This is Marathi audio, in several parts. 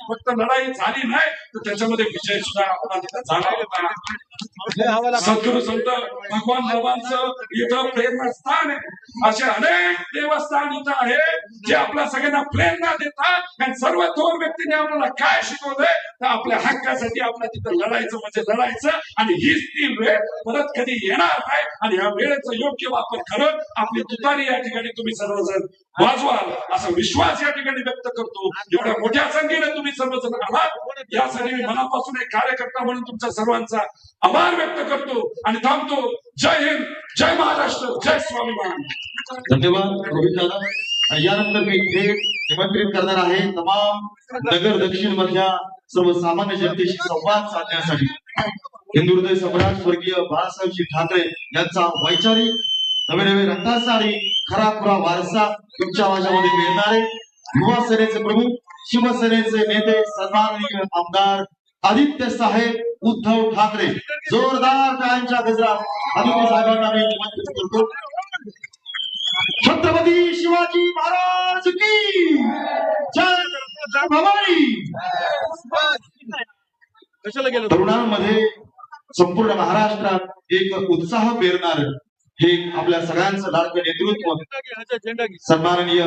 फक्त लढाई झाली नाही तर त्याच्यामध्ये विजय सुद्धा आपला तिथं झाला होता. सद्गुरु संत भगवान बाबांचं इथं प्रेरणास्थान आहे. असे अनेक देवस्थान इथं आहे जे आपल्या सगळ्यांना प्रेरणा देतात आणि सर्व दोन व्यक्तीने आपल्याला काय शिकवलंय तर आपल्या हक्कासाठी आपल्या तिथं लढायचं म्हणजे लढायचं आणि हीच ती वेळ परत कधी येणार नाही आणि या वेळेचा योग्य वापर करत आपली तुतारी या ठिकाणी तुम्ही सर्वजण वाजवाल असा विश्वास या ठिकाणी व्यक्त करतो. एवढ्या मोठ्या संख्येने तुम्ही सर्वजण आलात यासाठी मी मनापासून एक कार्यकर्ता म्हणून तुमच्या सर्वांचा आभार व्यक्त करतो आणि थांबतो. जय हिंद, जय महाराष्ट्र, जय स्वाभिमान. धन्यवाद रोहित दादा. यानंतर मी थेट निमंत्रित करणार आहे तमाम नगर दक्षिण मधल्या सर्वसामान्य जनतेशी संवाद साधण्यासाठी हिंदुहृदय सम्राट स्वर्गीय बाळासाहेबजी ठाकरे यांचा वैचारिक नवे नवे रक्ताचा आणि खराखुरा वारसा तुमच्या आवाजामध्ये मिळणारे युवा सेनेचे प्रमुख शिवसेनेचे नेते सन्माननीय आमदार आदित्य साहेब उद्धव ठाकरे. जोरदार टाळ्यांच्या गजरात आदित्य साहेबांना मी निमंत्रित करतो. छत्रपती शिवाजी महाराज की जय भवानी. तरुणांमध्ये संपूर्ण महाराष्ट्रात एक उत्साह पेरणार हे आपल्या सगळ्यांचं लाडकं नेतृत्व सन्माननीय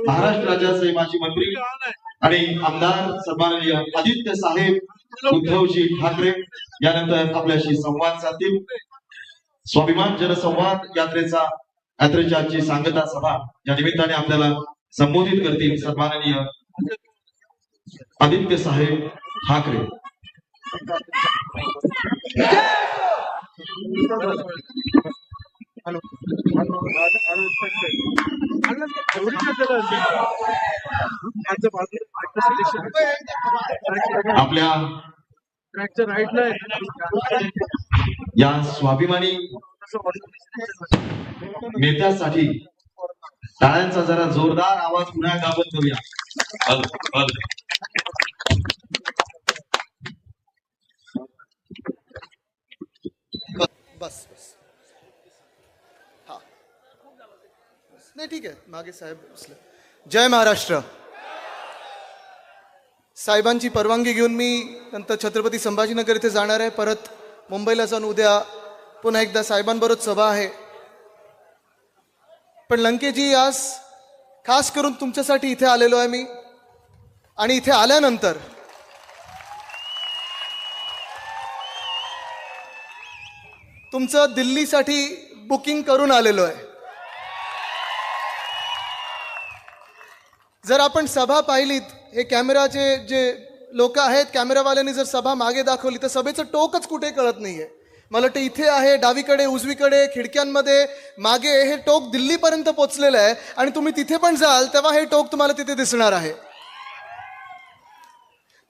महाराष्ट्र राज्याचे माजी मंत्री आणि आमदार सन्माननीय आदित्य साहेब उद्धवजी ठाकरे यानंतर आपल्याशी संवाद साधतील. स्वाभिमान जनसंवाद यात्रेची आजची सांगता सभा या निमित्ताने आपल्याला संबोधित करतील सन्माननीय आदित्य साहेब ठाकरे. आपल्या या स्वाभिमानी नेत्यासाठी टाळ्यांचा जरा जोरदार आवाज पुन्हा गाबत करूया. बस बस हा नाही ठीक आहे मागे साहेब बसले. जय महाराष्ट्र. साहेबांची परवानगी घेऊन मी नंतर छत्रपती संभाजीनगर इथे जाणार आहे. परत मुंबईला जाऊन उद्या पुन्हा एकदा साहेबांबरोबर सभा आहे. पण लंकेजी आज खास करून तुमच्यासाठी इथे आलेलो आहे मी. आणि इथे आल्यानंतर तुमचं दिल्लीसाठी बुकिंग करून आलेलो आहे. जर आपण सभा पाहिलीत, हे कॅमेराचे जे लोक आहेत कॅमेरावाल्यांनी जर सभा मागे दाखवली तर सभेचं टोकच कुठे कळत नाहीये. मला वाटतं इथे आहे, डावीकडे उजवीकडे खिडक्यांमध्ये मागे हे टोक दिल्लीपर्यंत पोचलेलं आहे. आणि तुम्ही तिथे पण जाल तेव्हा हे टोक तुम्हाला तिथे दिसणार आहे.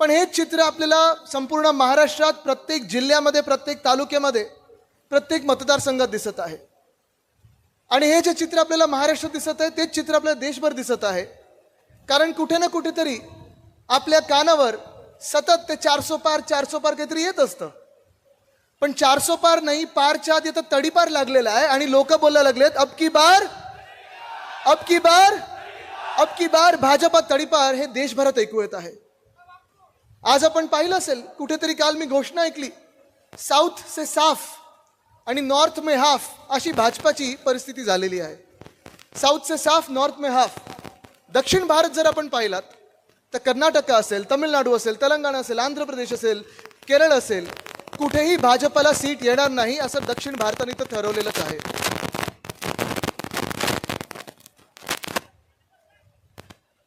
पण हेच चित्र आपल्याला संपूर्ण महाराष्ट्रात प्रत्येक जिल्ह्यामध्ये, प्रत्येक तालुक्यामध्ये, प्रत्येक मतदारसंघात दिसत आहे. आणि हे जे चित्र आपल्याला महाराष्ट्रात दिसत आहे तेच चित्र आपल्याला देशभर दिसत आहे. कारण कुठे ना कुठेतरी आपल्या कानावर सतत ते 400 पार काहीतरी येत असतं. पण 400 पार नाही, पारच्या आधी आता तडीपार लागलेला आहे. आणि लोक बोलायला लागलेत अब की बार भाजपा तडीपार हे देशभरात ऐकू येत आहे. आज आपण पाहिलं असेल कुठेतरी, काल मी घोषणा ऐकली, साऊथ से साफ आणि नॉर्थ में हाफ अशी भाजपाची परिस्थिती झालेली आहे. साऊथ से साफ, नॉर्थ में हाफ. दक्षिण भारत जर आपण पाहिलात तर कर्नाटक असेल, तमिळनाडू असेल, तेलंगणा असेल, आंध्र प्रदेश असेल, केरळ असेल, कुठेही भाजपला सीट येणार नाही असं दक्षिण भारताने तर ठरवलेलंच आहे.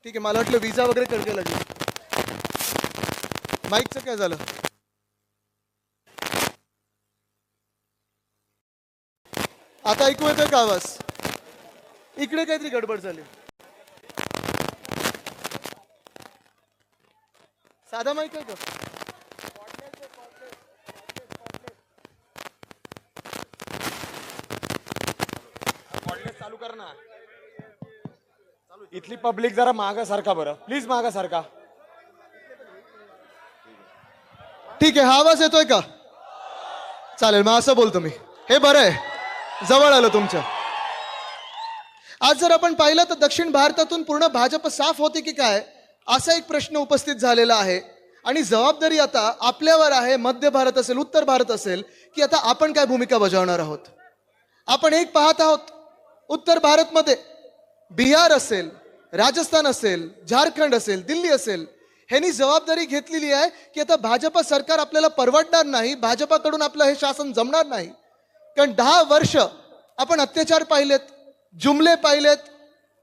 ठीक आहे, मला वाटलं विजा वगैरे कडके लागेल. माईकचं काय झालं? आता ऐकू येतोय का आवाज? इकडे काहीतरी गडबड झाली. साधा माईक आहे का? चालू कर ना. इथली पब्लिक जरा मागा सारखा, बरं प्लीज मागा सारखा. ठीक आहे, हा आवाज येतोय का? चालेल, मग असं बोलतो मी. हे बरं आहे, जवळ आलं तुमच्या. आज जर आपण पाहिलं तर दक्षिण भारतातून पूर्ण भाजप साफ होते की काय असा एक प्रश्न उपस्थित झालेला आहे आणि जबाबदारी आता आपल्यावर आहे, मध्य भारत असेल उत्तर भारत असेल, की आता आपण काय भूमिका बजावणार आहोत. आपण एक पाहत आहोत उत्तर भारतमध्ये बिहार असेल, राजस्थान असेल, झारखंड असेल, दिल्ली असेल, ह्यांनी जबाबदारी घेतलेली आहे की आता भाजपा सरकार आपल्याला परवडणार नाही, भाजपाकडून आपलं हे शासन जमणार नाही. कारण 10 वर्ष आपण अत्याचार पाहिलेत, जुमले पाहिलेत.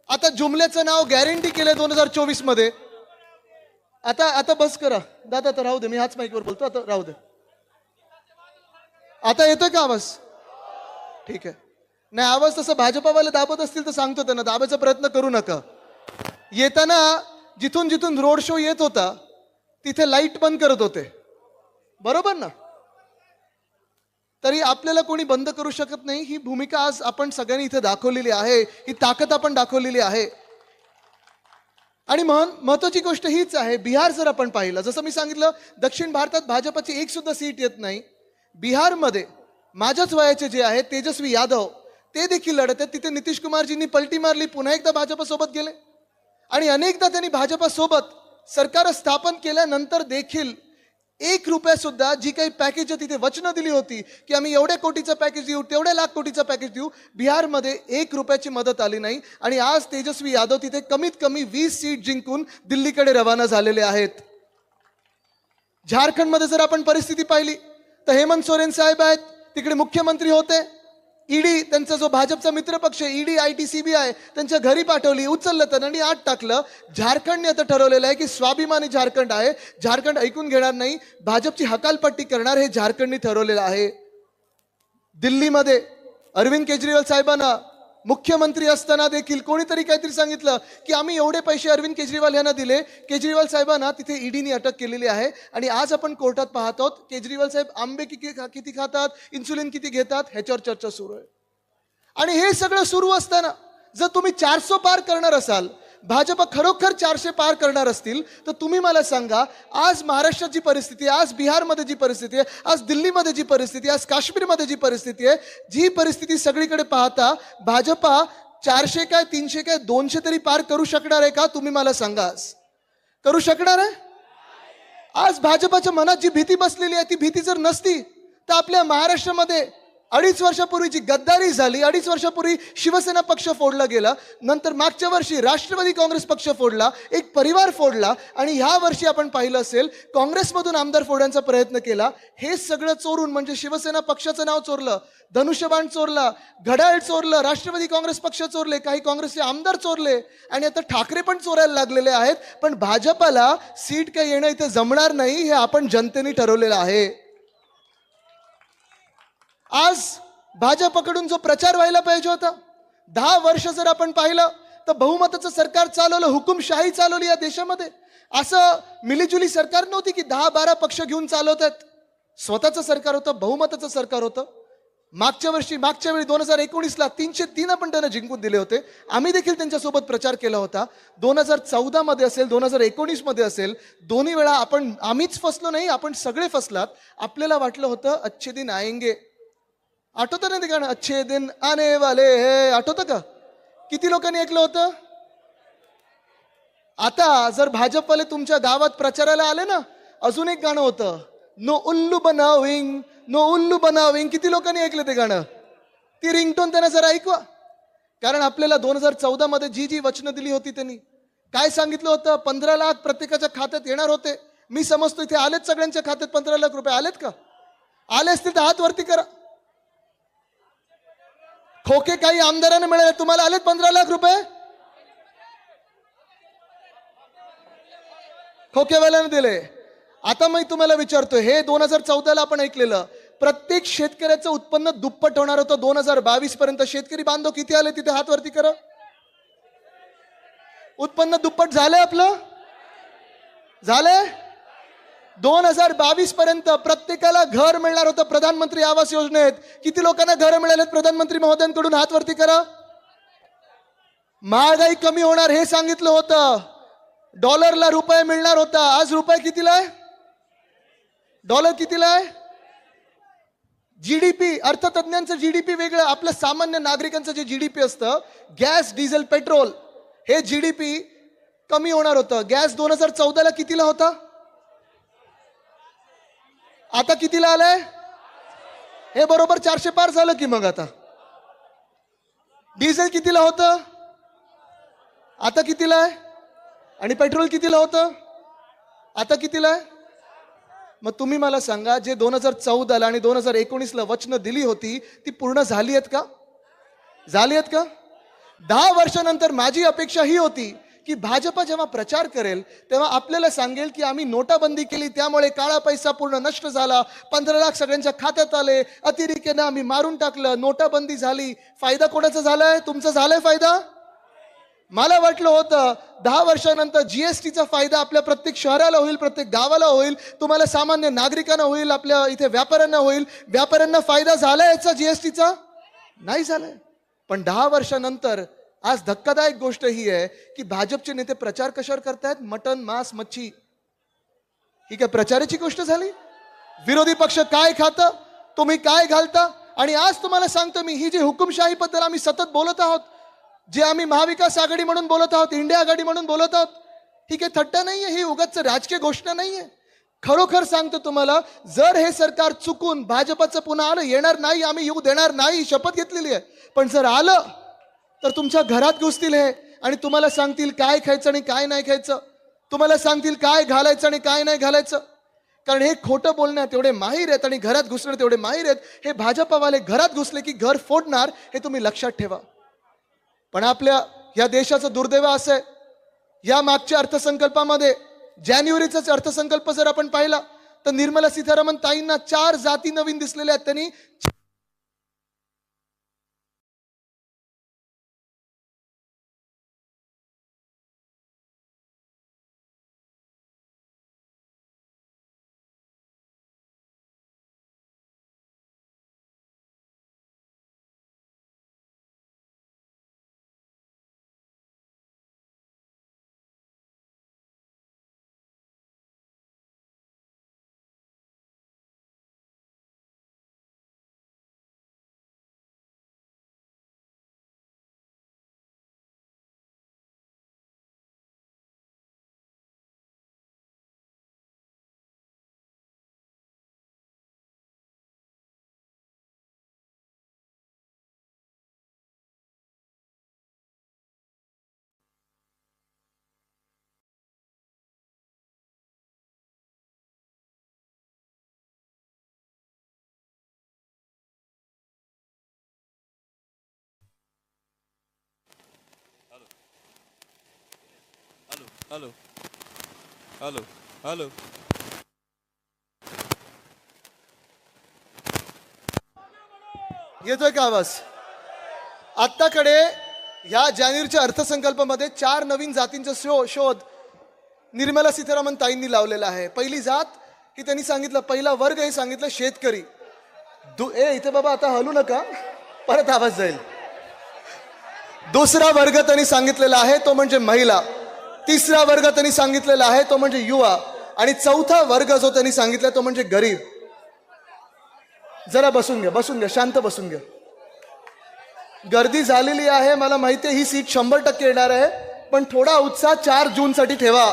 आता जुमल्याचं नाव गॅरंटी केलंय 2024 मध्ये. आता बस करा दादा, आता राहू दे, मी हाच माईकवर बोलतो, आता राहू दे. आता येतोय का आवाज? ठीक आहे. नाही आवाज तसं भाजपावाले दाबत असतील तर सांगतो त्यांना दाबायचा प्रयत्न करू नका. येताना जिथून जिथून रोड शो येत होता तिथे लाईट बंद करत होते, बरोबर ना? तरी आपल्याला कोणी बंद करू शकत नाही. ही भूमिका आज आपण सगळ्यांनी इथे दाखवलेली आहे, ही ताकद आपण दाखवलेली आहे. आणि महत्वाची गोष्ट हीच आहे, बिहार जर आपण पाहिलं, जसं मी सांगितलं दक्षिण भारतात भाजपाची एक सुद्धा सीट येत नाही. बिहारमध्ये माझ्याच वयाचे जे आहेत तेजस्वी यादव ते देखील लढत आहेत. तिथे नितीश कुमारजींनी पलटी मारली, पुन्हा एकदा भाजपासोबत गेले आणि अनेकदा त्यांनी भाजपासोबत सरकार स्थापन केल्यानंतर देखील 1 रुपया सुद्धा जी काही पॅकेज तिथे वचनं दिली होती की आम्ही एवढ्या कोटीचं पॅकेज देऊ, तेवढ्या लाख कोटीचं पॅकेज देऊ, बिहारमध्ये 1 रुपयाची मदत आली नाही. आणि आज तेजस्वी यादव तिथे कमीत कमी 20 सीट जिंकून दिल्लीकडे रवाना झालेले आहेत. झारखंडमध्ये जर आपण परिस्थिती पाहिली तर हेमंत सोरेन साहेब आहेत, तिकडे मुख्यमंत्री होते. ईडी त्यांचा जो भाजपचा मित्रपक्ष ईडी IT CBI त्यांच्या घरी पाठवली, उचललं त्यांना आणि आत टाकलं. झारखंडने आता ठरवलेलं आहे की स्वाभिमानी झारखंड आहे, झारखंड ऐकून घेणार नाही, भाजपची हकालपट्टी करणार, हे झारखंडने ठरवलेलं आहे. दिल्लीमध्ये अरविंद केजरीवाल साहेबांना मुख्यमंत्री असताना देखील कोणीतरी काहीतरी सांगितलं की आम्ही एवढे पैसे अरविंद केजरीवाल यांना दिले. केजरीवाल साहेबांना तिथे ईडीने अटक केलेली आहे आणि आज आपण कोर्टात पाहत आहोत केजरीवाल साहेब आंबे किती खातात, इन्सुलिन किती घेतात, ह्याच्यावर चर्चा सुरू आहे. आणि हे सगळं सुरू असताना जर तुम्ही 400 पार करणार असाल, भाजपा खरोखर 400 पार करणार असतील, तर तुम्ही मला सांगा आज महाराष्ट्राची परिस्थिती, आज बिहारमध्ये जी परिस्थिती आहे, आज दिल्लीमध्ये जी परिस्थिती आहे, आज काश्मीरमध्ये जी परिस्थिती आहे, जी परिस्थिती सगळीकडे पाहता भाजपा 400 काय 300 काय 200 तरी पार करू शकणार आहे का? तुम्ही मला सांगा. आज करू शकणार आहे? आज भाजपाच्या मनात जी भीती बसलेली आहे ती भीती जर नसती तर आपल्या महाराष्ट्रामध्ये 2.5 वर्षापूर्वी जी गद्दारी झाली, 2.5 वर्षापूर्वी शिवसेना पक्ष फोडला गेला, नंतर मागच्या वर्षी राष्ट्रवादी काँग्रेस पक्ष फोडला, एक परिवार फोडला आणि ह्या वर्षी आपण पाहिलं असेल काँग्रेसमधून आमदार फोडण्याचा प्रयत्न केला. हे सगळं चोरून म्हणजे शिवसेना पक्षाचं नाव चोरलं, धनुष्यबाण चोरला, घड्याळ चोरलं, राष्ट्रवादी काँग्रेस पक्ष चोरले, काही काँग्रेसचे आमदार चोरले आणि आता ठाकरे पण चोरायला लागलेले आहेत. पण भाजपाला सीट काही येणं इथे जमणार नाही, हे आपण जनतेने ठरवलेलं आहे. आज भाजपकडून जो प्रचार व्हायला पाहिजे होता, 10 वर्ष जर आपण पाहिलं तर बहुमताचं सरकार चालवलं, हुकुमशाही चालवली या देशामध्ये. असं मिलीजुली सरकार नव्हती की 10-12 पक्ष घेऊन चालवत आहेत. स्वतःचं सरकार होतं, बहुमताचं सरकार होतं. मागच्या वेळी 2019ला 303 आपण त्यांना जिंकून दिले होते. आम्ही देखील त्यांच्यासोबत प्रचार केला होता. 2014 मध्ये असेल, 2019 मध्ये असेल, दोन्ही वेळा आम्हीच फसलो नाही, आपण सगळे फसलात. आपल्याला वाटलं होतं अच्छे दिन आएंगे, आठवतं ना ते गाणं, अच्छे दिन आने वाले हे, आठवतं का? किती लोकांनी ऐकलं होतं? आता जर भाजपवाले तुमच्या गावात प्रचाराला आले ना, अजून एक गाणं होतं, नो उल्लू बनाविंग, नो उल्लू बनाविंग. किती लोकांनी ऐकलं ते गाणं? ती रिंगटोन त्यांना जरा ऐकवा. कारण आपल्याला 2014 मध्ये जी वचनं दिली होती त्यांनी काय सांगितलं होतं? 15 लाख प्रत्येकाच्या खात्यात येणार होते. मी समजतो इथे आलेत, सगळ्यांच्या खात्यात 15 लाख रुपये आलेत का? आले असतील तर हात वरती करा. खोके काही आमदारांना मिळाले, तुम्हाला आलेत 15 लाख रुपये? खोकेवाल्याने दिले. आता मी तुम्हाला विचारतोय, हे 2014ला आपण ऐकलेलं, प्रत्येक शेतकऱ्याचं उत्पन्न दुप्पट होणार होतं 2022 पर्यंत. शेतकरी बांधव किती आले तिथे हात वरती करा. उत्पन्न दुप्पट झालंय आपलं? झालंय? 2022 पर्यंत प्रत्येकाला घर मिळणार होतं प्रधानमंत्री आवास योजनेत. किती लोकांना घर मिळालेत प्रधानमंत्री महोदयांकडून? हात वरती करा. महागाई कमी होणार हे सांगितलं होतं. डॉलरला रुपये मिळणार होता. आज रुपये कितीला आहे? डॉलर कितीला आहे? जीडीपी, अर्थतज्ञांचं जीडीपी वेगळं, आपलं सामान्य नागरिकांचं जे जीडीपी असतं, गॅस, डिझेल, पेट्रोल, हे जीडीपी कमी होणार होतं. गॅस 2014ला कितीला होता, आता कितीला आलाय? हे बरोबर 400 पार झालं की. मग आता डिझेल कितीला होतं, आता कितीला आहे? आणि पेट्रोल कितीला होतं, आता कितीला आहे? मग तुम्ही मला सांगा, जे 2014ला आणि 2019ला वचनं दिली होती ती पूर्ण झाली आहेत का? झाली आहेत का? 10 वर्षानंतर माझी अपेक्षा ही होती की भाजपा जेव्हा प्रचार करेल तेव्हा आपल्याला सांगेल की आम्ही नोटाबंदी केली, त्यामुळे काळा पैसा पूर्ण नष्ट झाला, 15 लाख सगळ्यांच्या खात्यात आले, अतिरेक्यानं आम्ही मारून टाकलं, नोटाबंदी झाली. फायदा कोणाचा झालाय? तुमचा झालाय फायदा? मला वाटलं होतं 10 वर्षानंतर जीएसटीचा फायदा आपल्या प्रत्येक शहराला होईल, प्रत्येक गावाला होईल, तुम्हाला सामान्य नागरिकांना होईल, आपल्या इथे व्यापाऱ्यांना होईल. व्यापाऱ्यांना फायदा झालाय याचा जीएसटीचा? नाही झालाय. पण 10 वर्षानंतर आज धक्कादायक गोष्ट ही आहे की भाजपचे नेते प्रचार कशावर करतायत? मटन, मांस, मच्छी. ही काय प्रचाराची गोष्ट झाली? विरोधी पक्ष काय खातं, तुम्ही काय घालता? आणि आज तुम्हाला सांगतो मी, ही जी हुकुमशाही बद्दल आम्ही सतत बोलत आहोत, जे आम्ही महाविकास आघाडी म्हणून बोलत आहोत, इंडिया आघाडी म्हणून बोलत आहोत, ही काही थट्टा नाहीये, ही उगाच राजकीय घोषणा नाहीये. खरोखर सांगतो तुम्हाला, जर हे सरकार चुकून भाजपचं पुन्हा आलं, येणार नाही, आम्ही येऊ देणार नाही, शपथ घेतलेली आहे, पण जर आलं तर तुमच्या घरात घुसतील हे आणि तुम्हाला सांगतील काय खायचं आणि काय नाही खायचं, तुम्हाला सांगतील काय घालायचं आणि काय नाही घालायचं. कारण हे खोटं बोलण्यात एवढे माहीर आहेत आणि घरात घुसण्यात एवढे माहीर आहेत. हे भाजपवाले घरात घुसले की घर फोडणार, हे तुम्ही लक्षात ठेवा. पण आपल्या या देशाचं दुर्दैव असं आहे, या मागच्या अर्थसंकल्पामध्ये जानेवारीचाच अर्थसंकल्प जर आपण पाहिला तर निर्मला सीतारामन ताईंना 4 जाती नवीन दिसलेल्या आहेत. त्यांनी हॅलो हॅलो हॅलो येतोय का आवाज? आत्ताकडे ह्या जानेवारीच्या अर्थसंकल्पामध्ये 4 नवीन जातींचा शोध निर्मला सीतारामन ताईंनी लावलेला आहे. पहिली जात ही त्यांनी सांगितलं, पहिला वर्ग हे सांगितलं शेतकरी. इथे बाबा आता हलू नका, परत आवाज जाईल. दुसरा वर्ग त्यांनी सांगितलेला आहे तो म्हणजे महिला. तिसरा वर्ग त्यांनी सांगितलेला आहे तो म्हणजे युवा. आणि चौथा वर्ग जो त्यांनी सांगितला तो म्हणजे गरीब. जरा बसून घ्या, शांत बसून घ्या. गर्दी झालेली आहे, मला माहिती आहे ही सीट 100% येणार आहे, पण थोडा उत्साह 4 जून साठी ठेवा.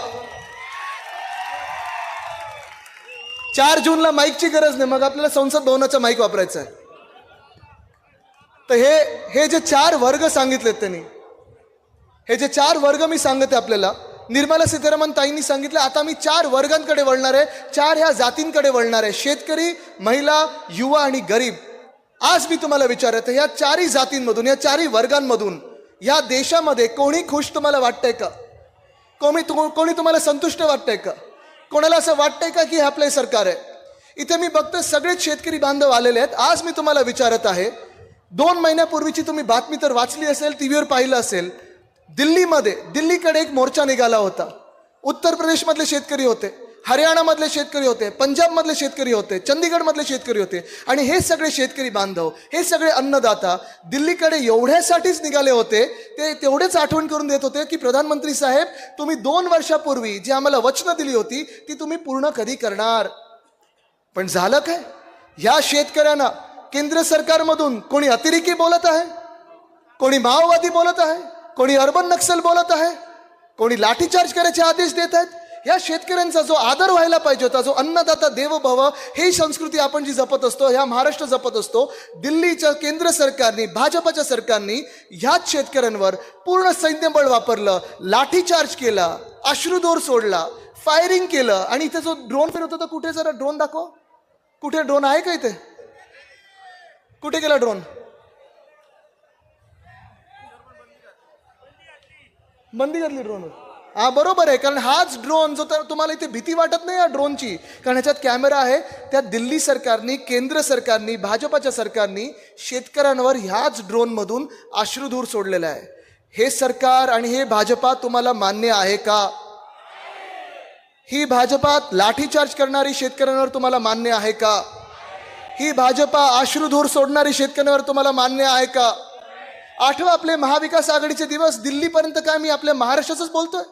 4 जूनला माईकची गरज नाही, मग आपल्याला संसद भवनाचा माईक वापरायचा आहे. तर हे जे 4 वर्ग सांगितलेत त्यांनी, हे जे 4 वर्ग मी सांगते आपल्याला, निर्मला सीतारामन ताईंनी सांगितलं आता मी 4 वर्गांकडे वळणार आहे, 4 ह्या जातींकडे वळणार आहे, शेतकरी, महिला, युवा आणि गरीब. आज मी तुम्हाला विचारत, या 4ही जातींमधून, या 4ही वर्गांमधून या देशामध्ये कोणी खुश तुम्हाला वाटतंय का? कोणी तुम्हाला संतुष्ट वाटतंय का? कोणाला असं वाटतंय का की हे आपलं सरकार आहे? इथे मी बघतो सगळेच शेतकरी बांधव आलेले आहेत. आज मी तुम्हाला विचारत आहे, 2 महिन्यापूर्वीची तुम्ही बातमी तर वाचली असेल, टीव्हीवर पाहिलं असेल, दिल्लीकडे एक मोर्चा निघाला होता. उत्तर प्रदेशमधले शेतकरी होते, हरियाणामधले शेतकरी होते, पंजाबमधले शेतकरी होते, चंदीगडमधले शेतकरी होते. आणि हे सगळे शेतकरी बांधव, हे सगळे अन्नदाता दिल्लीकडे एवढ्यासाठीच निघाले होते. ते तेवढेच आठवण करून देत होते की प्रधानमंत्री साहेब, तुम्ही 2 वर्षापूर्वी जी आम्हाला वचनं दिली होती ती तुम्ही पूर्ण कधी करणार? पण झालं काय? या शेतकऱ्यांना केंद्र सरकारमधून कोणी अतिरेकी बोलत आहे, कोणी माओवादी बोलत आहे, कोणी अर्बन नक्सल बोलत आहे, कोणी लाठीचार्ज करायचे आदेश देत आहेत. या शेतकऱ्यांचा जो आदर व्हायला पाहिजे होता, जो अन्नदाता देवो भव, ही संस्कृती आपण जी जपत असतो, ह्या महाराष्ट्र जपत असतो, दिल्लीच्या केंद्र सरकारने, भाजपच्या सरकारने ह्याच शेतकऱ्यांवर पूर्ण सैन्यबळ वापरलं, लाठीचार्ज केला, अश्रुधूर सोडला, फायरिंग केलं. आणि इथे जो ड्रोन फिरत होता, कुठे जरा ड्रोन दाखव, कुठे ड्रोन आहे का इथे? कुठे गेला ड्रोन? बंदी घातली ड्रोन. हा बरोबर आहे, कारण हाच ड्रोन जो, तर तुम्हाला इथे भीती वाटत नाही या ड्रोनची, कारण ह्याच्यात कॅमेरा आहे. त्या दिल्ली सरकारनी, केंद्र सरकारनी, भाजपाच्या सरकारनी शेतकऱ्यांवर ह्याच ड्रोनमधून अश्रुधूर सोडलेला आहे. हे सरकार आणि हे भाजपा तुम्हाला मान्य आहे का? ही भाजपा लाठीचार्ज करणारी शेतकऱ्यांवर तुम्हाला मान्य आहे का? ही भाजपा अश्रुधूर सोडणारी शेतकऱ्यांवर तुम्हाला मान्य आहे का? आठवा आपले महाविकास आघाडीचे दिवस. दिल्लीपर्यंत काय मी आपल्या महाराष्ट्राचंच बोलतोय.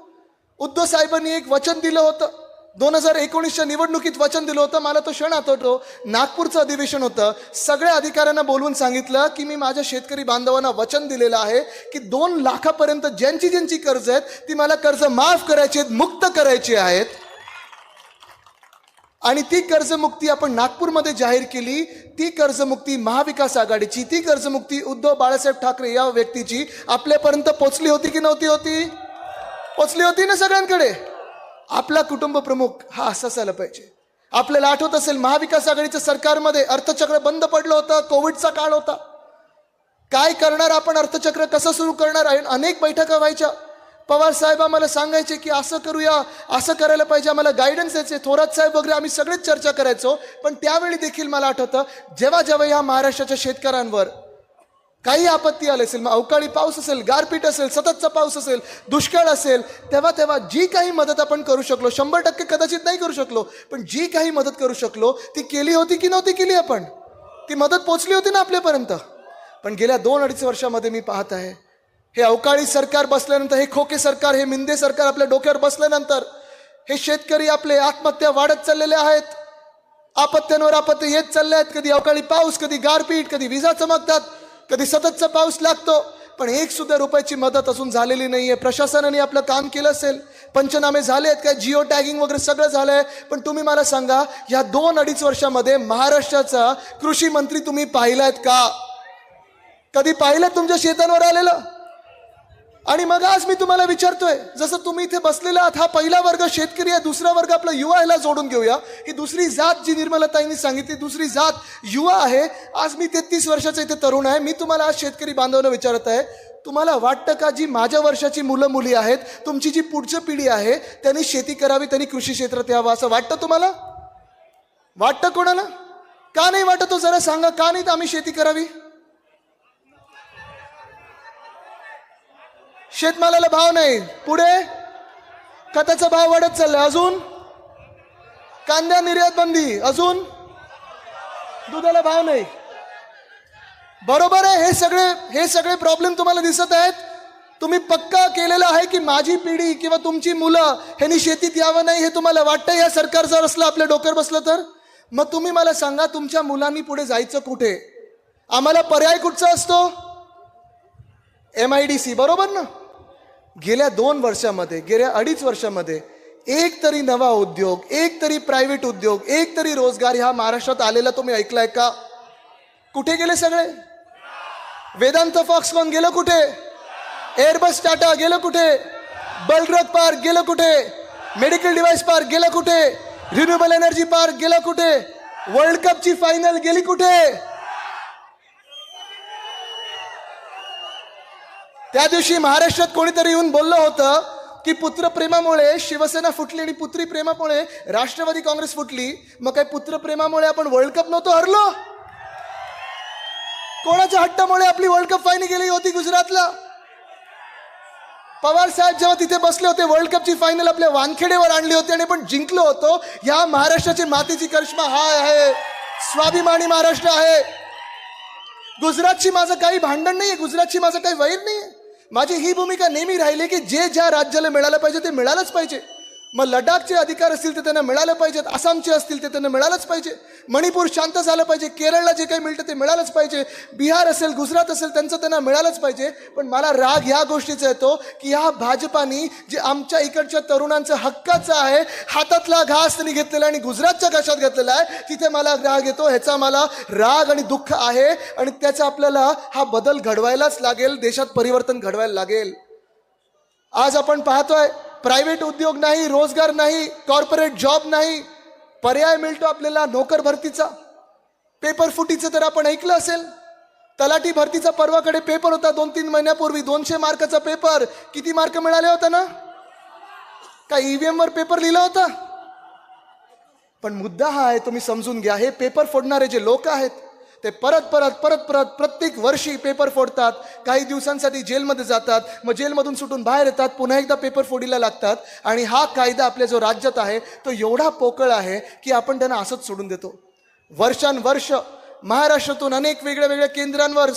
उद्धव साहेबांनी एक वचन दिलं होतं 2019च्या निवडणुकीत, वचन दिलं होतं. मला तो क्षण आठवतो. नागपूरचं अधिवेशन होतं. सगळ्या अधिकाऱ्यांना बोलवून सांगितलं की मी माझ्या शेतकरी बांधवांना वचन दिलेलं आहे की 2 लाखापर्यंत ज्यांची ज्यांची कर्ज आहेत ती मला कर्ज माफ करायची आहेत, मुक्त करायची आहेत. आणि ती कर्जमुक्ती आपण नागपूरमध्ये जाहीर केली. ती कर्जमुक्ती महाविकास आघाडीची, ती कर्जमुक्ती उद्धव बाळासाहेब ठाकरे या व्यक्तीची आपल्यापर्यंत पोचली होती की नव्हती होती? पोचली होती ना सगळ्यांकडे. आपला कुटुंब प्रमुख हा असाच आला पाहिजे. आपल्याला आठवत असेल महाविकास आघाडीच्या सरकारमध्ये अर्थचक्र बंद पडलं होतं, कोविडचा काळ होता. काय करणार आपण, अर्थचक्र कसं सुरू करणार आहे, अनेक बैठका व्हायच्या. पवार साहेब आम्हाला सांगायचे की असं करूया, असं करायला पाहिजे, आम्हाला गायडन्स द्यायचे. थोरात साहेब वगैरे आम्ही सगळेच चर्चा करायचो. पण त्यावेळी देखील मला आठवतं, जेव्हा जेव्हा या महाराष्ट्राच्या शेतकऱ्यांवर काही आपत्ती आली असेल, मग अवकाळी पाऊस असेल, गारपीट असेल, सततचा पाऊस असेल, दुष्काळ असेल, तेव्हा तेव्हा जी काही मदत आपण करू शकलो, 100% कदाचित नाही करू शकलो, पण जी काही मदत करू शकलो ती केली होती की नव्हती केली आपण? ती मदत पोचली होती ना आपल्यापर्यंत? पण गेल्या 2-2.5 वर्षामध्ये मी पाहत आहे, हे अवकाळी सरकार बसल्यानंतर, हे खोके सरकार, हे मिंदे सरकार आपल्या डोक्यावर बसल्यानंतर हे शेतकरी आपले आत्महत्या वाढत चाललेले आहेत. आपत्त्यांवर आपत्ती येत चालले आहेत. कधी अवकाळी पाऊस, कधी गारपीट, कधी विजा चमकतात, कधी सततचा पाऊस लागतो. पण 1 सुद्धा रुपयाची मदत अजून झालेली नाहीये. प्रशासनाने आपलं काम केलं असेल, पंचनामे झाले आहेत, काय जिओ टॅगिंग वगैरे सगळं झालंय. पण तुम्ही मला सांगा, या 2-2.5 वर्षामध्ये महाराष्ट्राचा कृषी मंत्री तुम्ही पाहिलात का? कधी पाहिलं तुमच्या शेतांवर आलेलं? आणि मग आज मी तुम्हाला विचारतोय, जसं तुम्ही इथे बसलेला आहात, हा पहिला वर्ग शेतकरी आहे, दुसरा वर्ग आपला युवा, ह्याला जोडून घेऊया. ही दुसरी जात जी निर्मलाताईंनी सांगितली, दुसरी जात युवा आहे. आज मी 33 वर्षाचा इथे तरुण आहे. मी तुम्हाला आज शेतकरी बांधवांना विचारत आहे, तुम्हाला वाटतं का जी माझ्या वर्षाची मुलं मुली आहेत, तुमची जी पुढची पिढी आहे, त्यांनी शेती करावी, त्यांनी कृषी क्षेत्रात यावं, असं वाटतं तुम्हाला? वाटतं कोणाला? का नाही वाटत तो जरा सांगा. का नाही आम्ही शेती करावी? शेतमालाला भाव नाही, पुढे खताचा भाव वाढत चाललाय, अजून कांद्या निर्यात बंदी, अजून दुधाला भाव नाही. बरोबर आहे, हे सगळे प्रॉब्लेम तुम्हाला दिसत आहेत. तुम्ही पक्का केलेलं आहे की माझी पिढी किंवा तुमची मुलं ह्यांनी शेतीत यावं नाही, हे तुम्हाला वाटतं या सरकार जर असलं आपल्या डोक्यावर बसलं तर? मग तुम्ही मला सांगा, तुमच्या मुलांनी पुढे जायचं कुठे? आम्हाला पर्याय कुठचा असतो? MIDC, बरोबर ना? गेल्या 2 वर्षामध्ये, गेल्या 2.5 वर्षामध्ये एक तरी नवा उद्योग, एक तरी प्रायव्हेट उद्योग, एक तरी रोजगार ह्या महाराष्ट्रात आलेला तुम्ही ऐकलाय का? कुठे गेले सगळे? वेदांत फॉक्सकॉन गेलं कुठे? एअरबस टाटा गेलं कुठे? बलरक पार्क गेलं कुठे? मेडिकल डिव्हाइस पार्क गेलं कुठे? रिन्युएबल एनर्जी पार्क गेलं कुठे? वर्ल्ड कपची फायनल गेली कुठे? त्या दिवशी महाराष्ट्रात कोणीतरी येऊन बोललं होतं की पुत्रप्रेमामुळे शिवसेना फुटली आणि पुत्री प्रेमामुळे राष्ट्रवादी काँग्रेस फुटली. मग काय पुत्रप्रेमामुळे आपण वर्ल्ड कप नव्हतो हरलो? कोणाच्या हट्टामुळे आपली वर्ल्ड कप फायनल गेली होती गुजरातला? पवार साहेब जेव्हा तिथे बसले होते, वर्ल्ड कपची फायनल आपल्या वानखेडेवर आणली होती आणि आपण जिंकलो होतो. या महाराष्ट्राची मातीची करिश्मा हा आहे, स्वाभिमानी महाराष्ट्र आहे. गुजरातची माझं काही भांडण नाहीये, गुजरातची माझं काही वैर नाहीये. माझी ही भूमिका नेहमी राहिली की जे ज्या राज्याला मिळालं पाहिजे ते मिळालंच पाहिजे. मग लडाखचे अधिकार असतील ते त्यांना मिळाले पाहिजेत, आसामचे असतील ते त्यांना मिळालंच पाहिजे, मणिपूर शांत झालं पाहिजे, केरळला जे काही मिळतं ते मिळालंच पाहिजे, बिहार असेल, गुजरात असेल, त्यांचं त्यांना मिळालंच पाहिजे. पण मला राग ह्या गोष्टीचा येतो की ह्या भाजपानी जे आमच्या इकडच्या तरुणांचं हक्काचं आहे, हातातला घास त्यांनी घेतलेला आणि गुजरातच्या घशात घातलेला आहे, तिथे मला राग येतो. ह्याचा मला राग आणि दुःख आहे आणि त्याचा आपल्याला हा बदल घडवायलाच लागेल, देशात परिवर्तन घडवायला लागेल. आज आपण पाहतोय प्रायव्हेट उद्योग नाही, रोजगार नाही, कॉर्पोरेट जॉब नाही, पर्याय मिळतो आपल्याला नोकर भरतीचा. पेपर फुटीचं तर आपण ऐकलं असेल. तलाठी भरतीचा परवाकडे पेपर होता 2-3 महिन्यापूर्वी, 200 मार्काचा पेपर. किती मार्क मिळाले होते ना? काय ईव्हीएम वर पेपर लिहिला होता? पण मुद्दा हा आहे, तुम्ही समजून घ्या, हे पेपर फोडणारे जे लोक आहेत ते परत प्रत्येक वर्षी पेपर फोडतात, काही दिवसांसाठी जेलमध्ये जातात, मग जेलमधून सुटून बाहेर येतात, पुन्हा एकदा पेपर फोडीला लागतात. आणि हा कायदा आपल्या जो राज्यात आहे तो एवढा पोकळ आहे की आपण त्यांना असंच सोडून देतो. वर्षानुवर्ष महाराष्ट्रातून अनेक वेगळ्या केंद्रांवर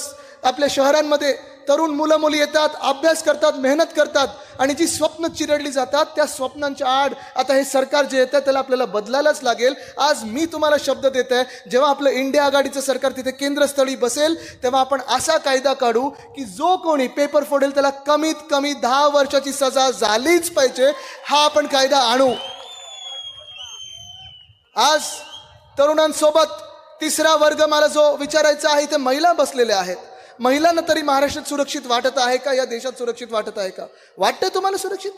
आपल्या शहरांमध्ये तरुण मुलं मुली येतात, अभ्यास करतात, मेहनत करतात आणि जी स्वप्न चिरडली जातात त्या स्वप्नांच्या आड आता हे सरकार जे येतं त्याला आपल्याला बदलायलाच लागेल. आज मी तुम्हाला शब्द देत आहे, जेव्हा आपलं इंडिया आघाडीचं सरकार तिथे केंद्रस्थळी बसेल तेव्हा आपण असा कायदा काढू की जो कोणी पेपर फोडेल त्याला कमीत कमी 10 वर्षाची सजा झालीच पाहिजे. हा आपण कायदा आणू. आज तरुणांसोबत तिसरा वर्ग मला जो विचारायचा आहे ते महिला बसलेल्या आहेत. महिलांना तरी महाराष्ट्रात सुरक्षित वाटत आहे का? या देशात सुरक्षित वाटत आहे का? वाटतंय तुम्हाला सुरक्षित?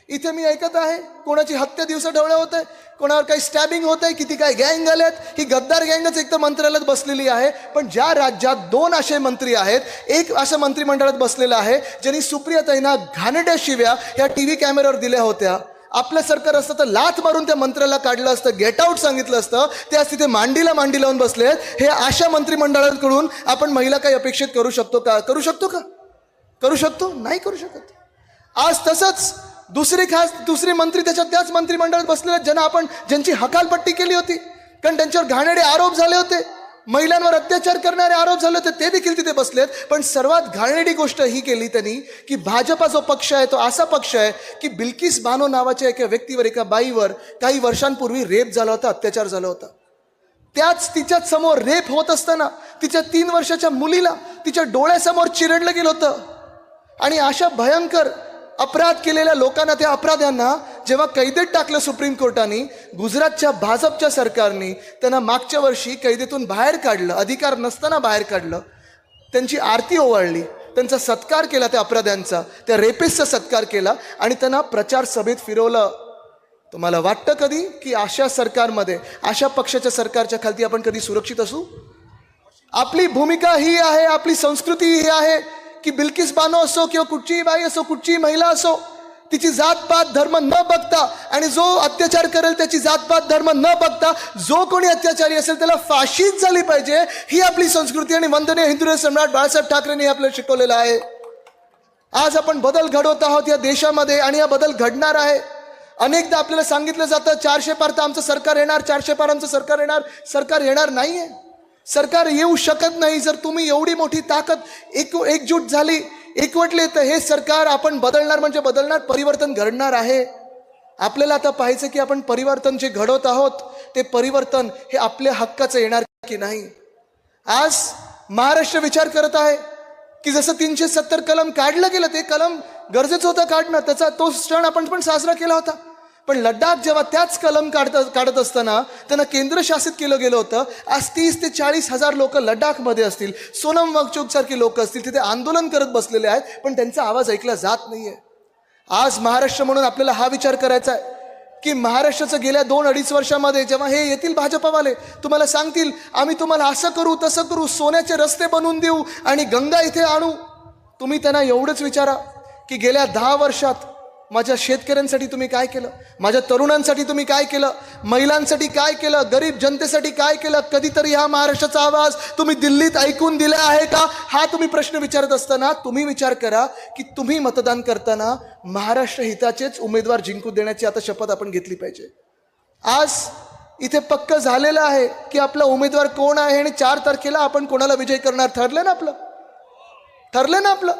इथे मी ऐकत आहे कोणाची हत्या दिवसा ढवळ्या होत आहे, कोणावर काही स्टॅबिंग होत आहे, किती काय गँग आल्यात. ही गद्दार गँगच एक तर मंत्रालयात बसलेली आहे. पण ज्या राज्यात 2 असे मंत्री आहेत, एक असं मंत्रिमंडळात बसलेलं आहे ज्यांनी सुप्रियाताईंना घाणेरड्या शिव्या या टीव्ही कॅमेऱ्यावर दिल्या होत्या. आपलं सरकार असतं तर लाथ मारून त्या मंत्र्याला काढलं असतं, गेट आउट सांगितलं असतं. ते आज तिथे मांडी लावून बसले. हे अशा मंत्रिमंडळाकडून आपण महिला काही अपेक्षित करू शकतो का? करू शकतो? नाही करू शकत. आज तसंच दुसरे मंत्री त्याच मंत्रिमंडळात बसलेले ज्यांची हकालपट्टी केली होती, कारण त्यांच्यावर घाणेरडे आरोप झाले होते, महिलांवर अत्याचार करणारे आरोप झाले होते, ते देखील तिथे बसलेत. पण सर्वात घाणेरडी गोष्ट ही केली त्यांनी की भाजपा जो पक्ष आहे तो असा पक्ष आहे की बिल्किस बानो नावाच्या एका व्यक्तीवर, एका बाईवर काही वर्षांपूर्वी रेप झाला होता, अत्याचार झाला होता. तिच्याच समोर रेप होत असताना तिच्या 3 वर्षाच्या मुलीला तिच्या डोळ्यासमोर चिरडलं गेलं होतं. आणि अशा भयंकर अपराध केलेल्या लोकांना, त्या अपराध्यांना जेव्हा कैदेत टाकलं सुप्रीम कोर्टाने, गुजरातच्या भाजपच्या सरकारने त्यांना मागच्या वर्षी कैदेतून बाहेर काढलं, अधिकार नसताना बाहेर काढलं, त्यांची आरती ओवाळली, त्यांचा सत्कार केला, त्या अपराध्यांचा, त्या रेपिस्टचा सत्कार केला आणि त्यांना प्रचार सभेत फिरवलं. तुम्हाला वाटतं कधी की अशा सरकारमध्ये, अशा पक्षाच्या सरकारच्या खाली आपण कधी सुरक्षित असू? आपली भूमिका ही आहे, आपली संस्कृती ही आहे की बिल्किस बानो असो किंवा कुठचीही बाई असो, कुठचीही महिला असो, तिची जातपात धर्म न बघता, आणि जो अत्याचार करेल त्याची जातपात धर्म न बघता जो कोणी अत्याचारी असेल त्याला फाशीच झाली पाहिजे. ही आपली संस्कृती आणि वंदनीय हिंदू सम्राट बाळासाहेब ठाकरेंनी आपल्याला शिकवलेलं आहे. आज आपण बदल घडवत आहोत या देशामध्ये आणि हा बदल घडणार आहे. अनेकदा आपल्याला सांगितलं जातं 400 पार तर आमचं सरकार येणार, 400 पार आमचं सरकार येणार. सरकार येणार नाहीये, सरकार येऊ शकत नाही. जर तुम्ही एवढी मोठी ताकद एकजूट झाली, एकवटले, तर हे सरकार आपण बदलणार म्हणजे बदलणार, परिवर्तन घडणार आहे. आपल्याला आता पाहायचं की आपण परिवर्तन जे घडवत आहोत ते परिवर्तन हे आपल्या हक्काचं येणार की नाही. आज महाराष्ट्र विचार करत आहे की जसं 370 कलम काढलं गेलं, ते कलम गरजेचं होतं काढणं, त्याचा तो क्षण आपण पण साजरा केला होता. पण लडाख जेव्हा त्याच कलम काढत असताना त्यांना केंद्रशासित केलं गेलं होतं. आज 30 ते 40 हजार लोक लडाखमध्ये असतील, सोनम वांगचुक सारखी लोक असतील, तिथे आंदोलन करत बसलेले आहेत, पण त्यांचा आवाज ऐकला जात नाहीये. आज महाराष्ट्र म्हणून आपल्याला हा विचार करायचा आहे की महाराष्ट्राचं गेल्या 2-2.5 वर्षामध्ये जेव्हा हे येतील भाजपावाले, तुम्हाला सांगतील आम्ही तुम्हाला असं करू तसं करू, सोन्याचे रस्ते बनवून देऊ आणि गंगा इथे आणू, तुम्ही त्यांना एवढंच विचारा की गेल्या 10 वर्षात माझ्या शेतकऱ्यांसाठी तुम्ही काय केलं, माझ्या तरुणांसाठी तुम्ही काय केलं, महिलांसाठी काय केलं, गरीब जनतेसाठी काय केलं. कधीतरी हा महाराष्ट्राचा आवाज तुम्ही दिल्लीत ऐकून दिला आहे का? हा तुम्ही प्रश्न विचारत असताना तुम्ही विचार करा की तुम्ही मतदान करताना महाराष्ट्र हिताचेच उमेदवार जिंकू देण्याची आता शपथ आपण घेतली पाहिजे. आज इथे पक्क झालेलं आहे की आपला उमेदवार कोण आहे आणि 4 तारखेला आपण कोणाला विजय करणार. ठरलं ना आपलं?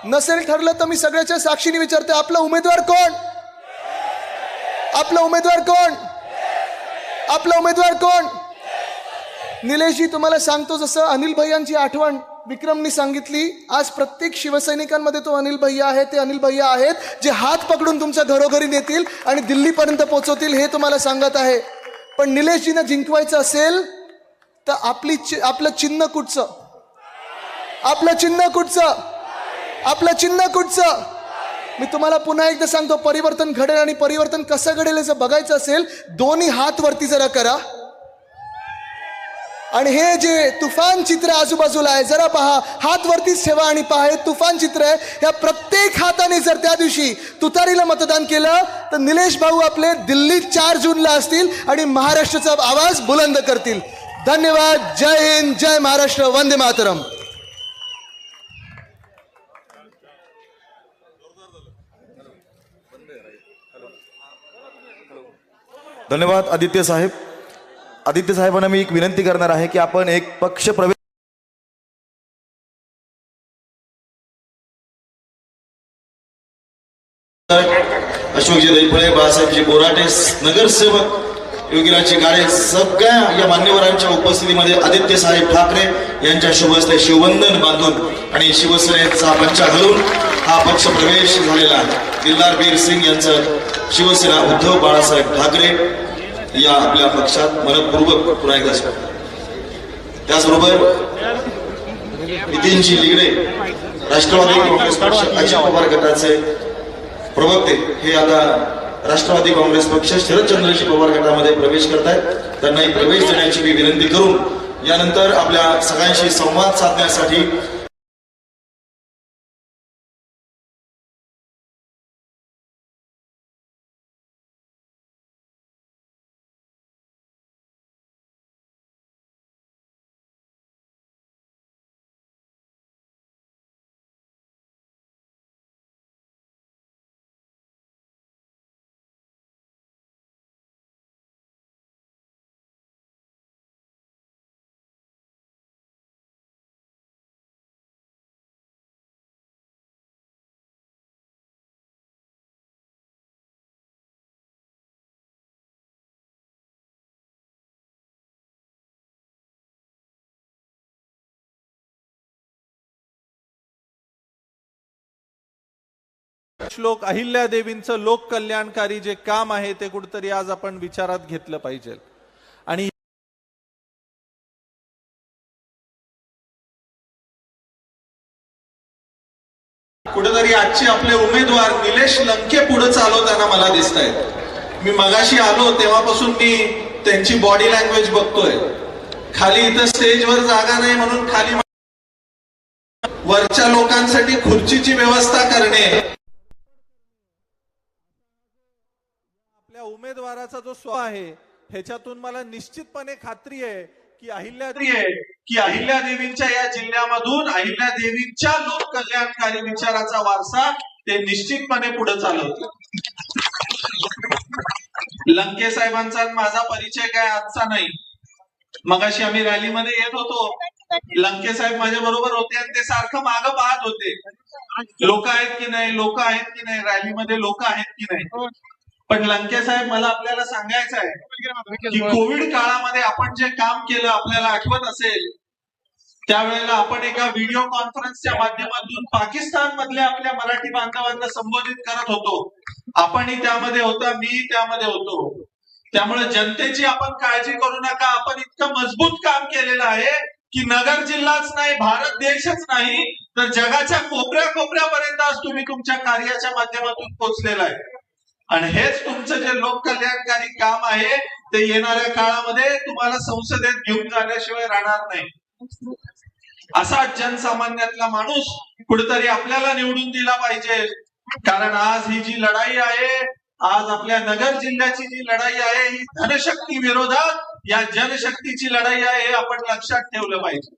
नसेल ठरलं तर मी सगळ्याच्या साक्षीने विचारते, आपला उमेदवार कोण? आपला उमेदवार कोण? आपला उमेदवार कोण? निलेशजी, तुम्हाला सांगतो, जसं अनिल भैयांची आठवण विक्रमनी सांगितली, आज प्रत्येक शिवसैनिकांमध्ये तो अनिल भैया आहे. ते अनिल भैया आहेत जे हात पकडून तुमच्या घरोघरी नेतील आणि दिल्लीपर्यंत पोहोचवतील, हे तुम्हाला सांगत आहे. पण निलेशजींना जिंकवायचं असेल तर आपलं चिन्ह कुठचं? आपलं चिन्ह कुठचं? आपलं चिन्ह कुठचं? मी तुम्हाला पुन्हा एकदा सांगतो, परिवर्तन घडेल. आणि परिवर्तन कसं घडेल जर बघायचं असेल, दोन्ही हात वरती जरा करा आणि हे जे तुफान चित्र आजूबाजूला आहे जरा पहा, हात वरतीच ठेवा आणि पहा, हे तुफान चित्र आहे. या प्रत्येक हाताने जर त्या दिवशी तुतारीला मतदान केलं तर निलेश भाऊ आपले दिल्लीत 4 जूनला असतील आणि महाराष्ट्राचा आवाज बुलंद करतील. धन्यवाद. जय हिंद, जय महाराष्ट्र, वंदे मातरम. धन्यवाद आदित्य साहेब. आदित्य साहेबांना मी एक विनंती करणार आहे की आपण एक पक्ष प्रवेश अशोकजी दैफळे, बाळासाहेबजी बोराटे, नगरसेवक योगीराजजी काळे, सगळ्या या मान्यवरांच्या उपस्थितीमध्ये आदित्य साहेब ठाकरे यांच्या शुभ हस्ते शिवबंधन बांधून आणि शिवसेनेचा पंचा घालून हा पक्ष प्रवेश झालेला आहे. दिलदार बीर सिंग यांचं शिवसेना उद्धव बाळासाहेब ठाकरे या आपल्या पक्षात मनपूर्वक पुन्हा एकदा स्वागत. त्याचबरोबर नितीनजी लिगडे, राष्ट्रवादी काँग्रेस पक्ष अजित पवार गटाचे प्रवक्ते, हे आता राष्ट्रवादी काँग्रेस पक्ष शरदचंद्रजी पवार गटामध्ये प्रवेश करतायत. त्यांनाही प्रवेश देण्याची मी विनंती करून यानंतर आपल्या सगळ्यांशी संवाद साधण्यासाठी श्लोक अहिल्यादेवींचं लोक कल्याणकारी जे काम आहे ते कुठेतरी आज आपण विचारात घेतलं पाहिजे. आणि कुठेतरी आजचे आपले उमेदवार निलेश लंके पुढे चालवताना मला दिसत आहेत. मी मगाशी आलो तेव्हापासून मी त्यांची बॉडी लँग्वेज बघतोय. खाली इथं स्टेजवर जागा नाही म्हणून खाली वरच्या लोकांसाठी खुर्चीची व्यवस्था करणे. आपल्या उमेदवाराचा जो स्वभाव आहे ह्याच्यातून मला निश्चितपणे खात्री आहे की अहिल्यादेवींच्या या जिल्ह्यामधून अहिल्यादेवींच्या लोक कल्याणकारी विचाराचा वारसा ते निश्चितपणे पुढे चालवतील. लंके साहेबांचा माझा परिचय काय आजचा नाही. मगाशी आम्ही रॅलीमध्ये येत होतो, लंके साहेब माझ्या बरोबर होते आणि ते सारखं मागं पाहत होते, लोक आहेत की नाही, लोक आहेत की नाही, रॅलीमध्ये लोक आहेत की नाही. पण लंके साहेब, मला आपल्याला सांगायचं आहे की कोविड काळामध्ये आपण जे काम केलं आपल्याला आठवत असेल, त्यावेळेला आपण एका व्हिडिओ कॉन्फरन्सच्या माध्यमातून पाकिस्तान मधल्या आपल्या मराठी बांधवांना संबोधित करत होतो. आपणही त्यामध्ये होता, मी त्यामध्ये होतो. त्यामुळे जनतेची आपण काळजी करू नका. आपण इतकं मजबूत काम केलेलं आहे की नगर जिल्हाच नाही, भारत देशच नाही तर जगाच्या कोपऱ्या कोपऱ्यापर्यंत आज तुम्ही तुमच्या कार्याच्या माध्यमातून पोहोचलेला आहे. आणि हेच तुमचं जे लोक कल्याणकारी काम आहे ते येणाऱ्या काळामध्ये तुम्हाला संसदेत घेऊन जाण्याशिवाय राहणार नाही. असा जनसामान्यातला माणूस कुठेतरी आपल्याला निवडून दिला पाहिजे. कारण आज ही जी लढाई आहे, आज आपल्या नगर जिल्ह्याची जी लढाई आहे, ही धनशक्ती विरोधात या जनशक्तीची लढाई आहे, हे आपण लक्षात ठेवलं पाहिजे.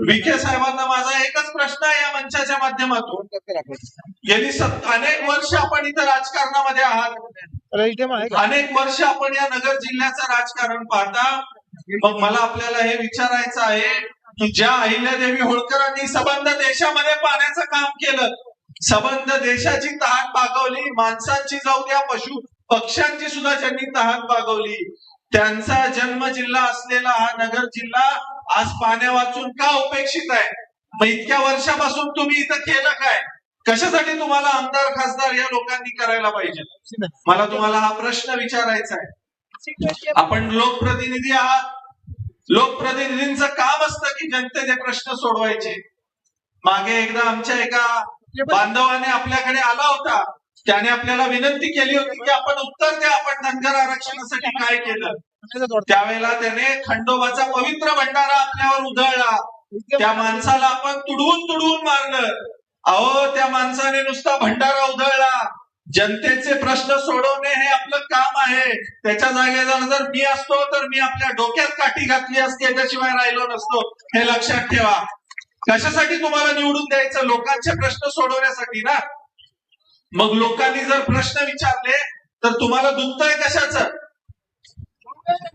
विखे साहेबांना माझा एकच प्रश्न आहे या मंचाच्या माध्यमातून. गेली अनेक वर्ष आपण इथं राजकारणामध्ये आहात, अनेक वर्ष आपण या नगर जिल्ह्याचं राजकारण पाहता. मग मला आपल्याला हे विचारायचं आहे की ज्या अहिल्यादेवी होळकरांनी सबंध देशामध्ये पाण्याचं काम केलं, सबंध देशाची तहान भागवली, माणसांची जाऊ द्या, पक्षांची सुद्धा ज्यांनी तहान भागवली, त्यांचा जन्म जिल्हा असलेला हा नगर जिल्हा आज पाण्या वाचून का उपेक्षित आहे? मग इतक्या वर्षापासून तुम्ही इथं केलं काय? कशासाठी तुम्हाला आमदार खासदार या लोकांनी करायला पाहिजे? मला तुम्हाला हा प्रश्न विचारायचा आहे. आपण लोकप्रतिनिधी आहात. लोकप्रतिनिधींचं काम असतं की जनतेचे प्रश्न सोडवायचे. मागे एकदा आमच्या एका बांधवाने आपल्याकडे आला होता. त्याने आपल्याला विनंती केली होती की आपण उत्तर द्या, आपण धनगर आरक्षणासाठी काय केलं. त्यावेळेला त्याने खंडोबाचा पवित्र भंडारा आपल्यावर उधळला. त्या माणसाला आपण तुडवून मारलं. अहो, त्या माणसाने नुसता भंडारा उधळला. जनतेचे प्रश्न सोडवणे हे आपलं काम आहे. त्याच्या जागेला जर मी असतो तर मी आपल्या डोक्यात काठी घातली असती, त्याच्याशिवाय राहिलो नसतो. हे लक्षात ठेवा. कशासाठी तुम्हाला निवडून द्यायचं? लोकांचे प्रश्न सोडवण्यासाठी ना. मग लोकांनी जर प्रश्न विचारले तर तुम्हाला दुखतंय कशाचं?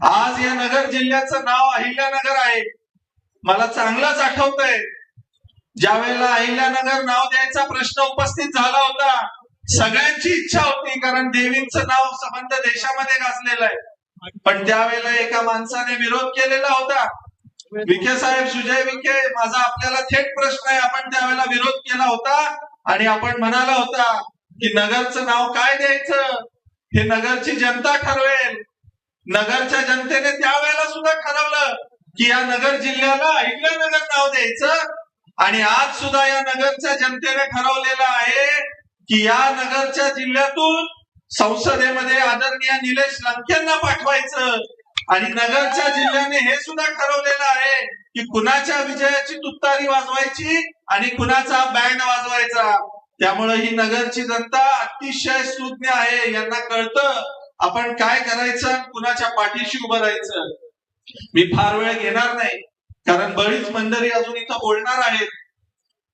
आज या नगर जिल्ह्याचं नाव अहिल्यानगर आहे. मला चांगलंच आठवतंय ज्या वेळेला अहिल्यानगर नाव द्यायचा प्रश्न उपस्थित झाला होता, सगळ्यांची इच्छा होती, कारण देवींचं नाव संबंध देशामध्ये गाजलेलं आहे. पण त्यावेळेला एका माणसाने विरोध केलेला होता. विखे साहेब, सुजय विखे, माझा आपल्याला थेट प्रश्न आहे. आपण त्यावेळेला विरोध केला होता आणि आपण म्हणाला होता की नगरचं नाव काय द्यायचं हे नगरची जनता ठरवेल. नगरच्या जनतेने त्यावेळेला सुद्धा ठरवलं की या नगर जिल्ह्याला अहिल्यानगर नाव द्यायचं. आणि आज सुद्धा या नगरच्या जनतेने ठरवलेलं आहे की या नगरच्या जिल्ह्यातून संसदेमध्ये आदरणीय निलेश लंकेंना पाठवायचं. आणि नगरच्या जिल्ह्याने हे सुद्धा ठरवलेलं आहे की कुणाच्या विजयाची तुतारी वाजवायची आणि कुणाचा बँड वाजवायचा. त्यामुळे ही नगरची जनता अतिशय सुज्ञ आहे. यांना कळतं आपण काय करायचं, कुणाच्या पाठीशी उभं राहायचं. मी फार वेळ घेणार नाही, कारण बरीच मंडळी अजून इथं बोलणार आहेत.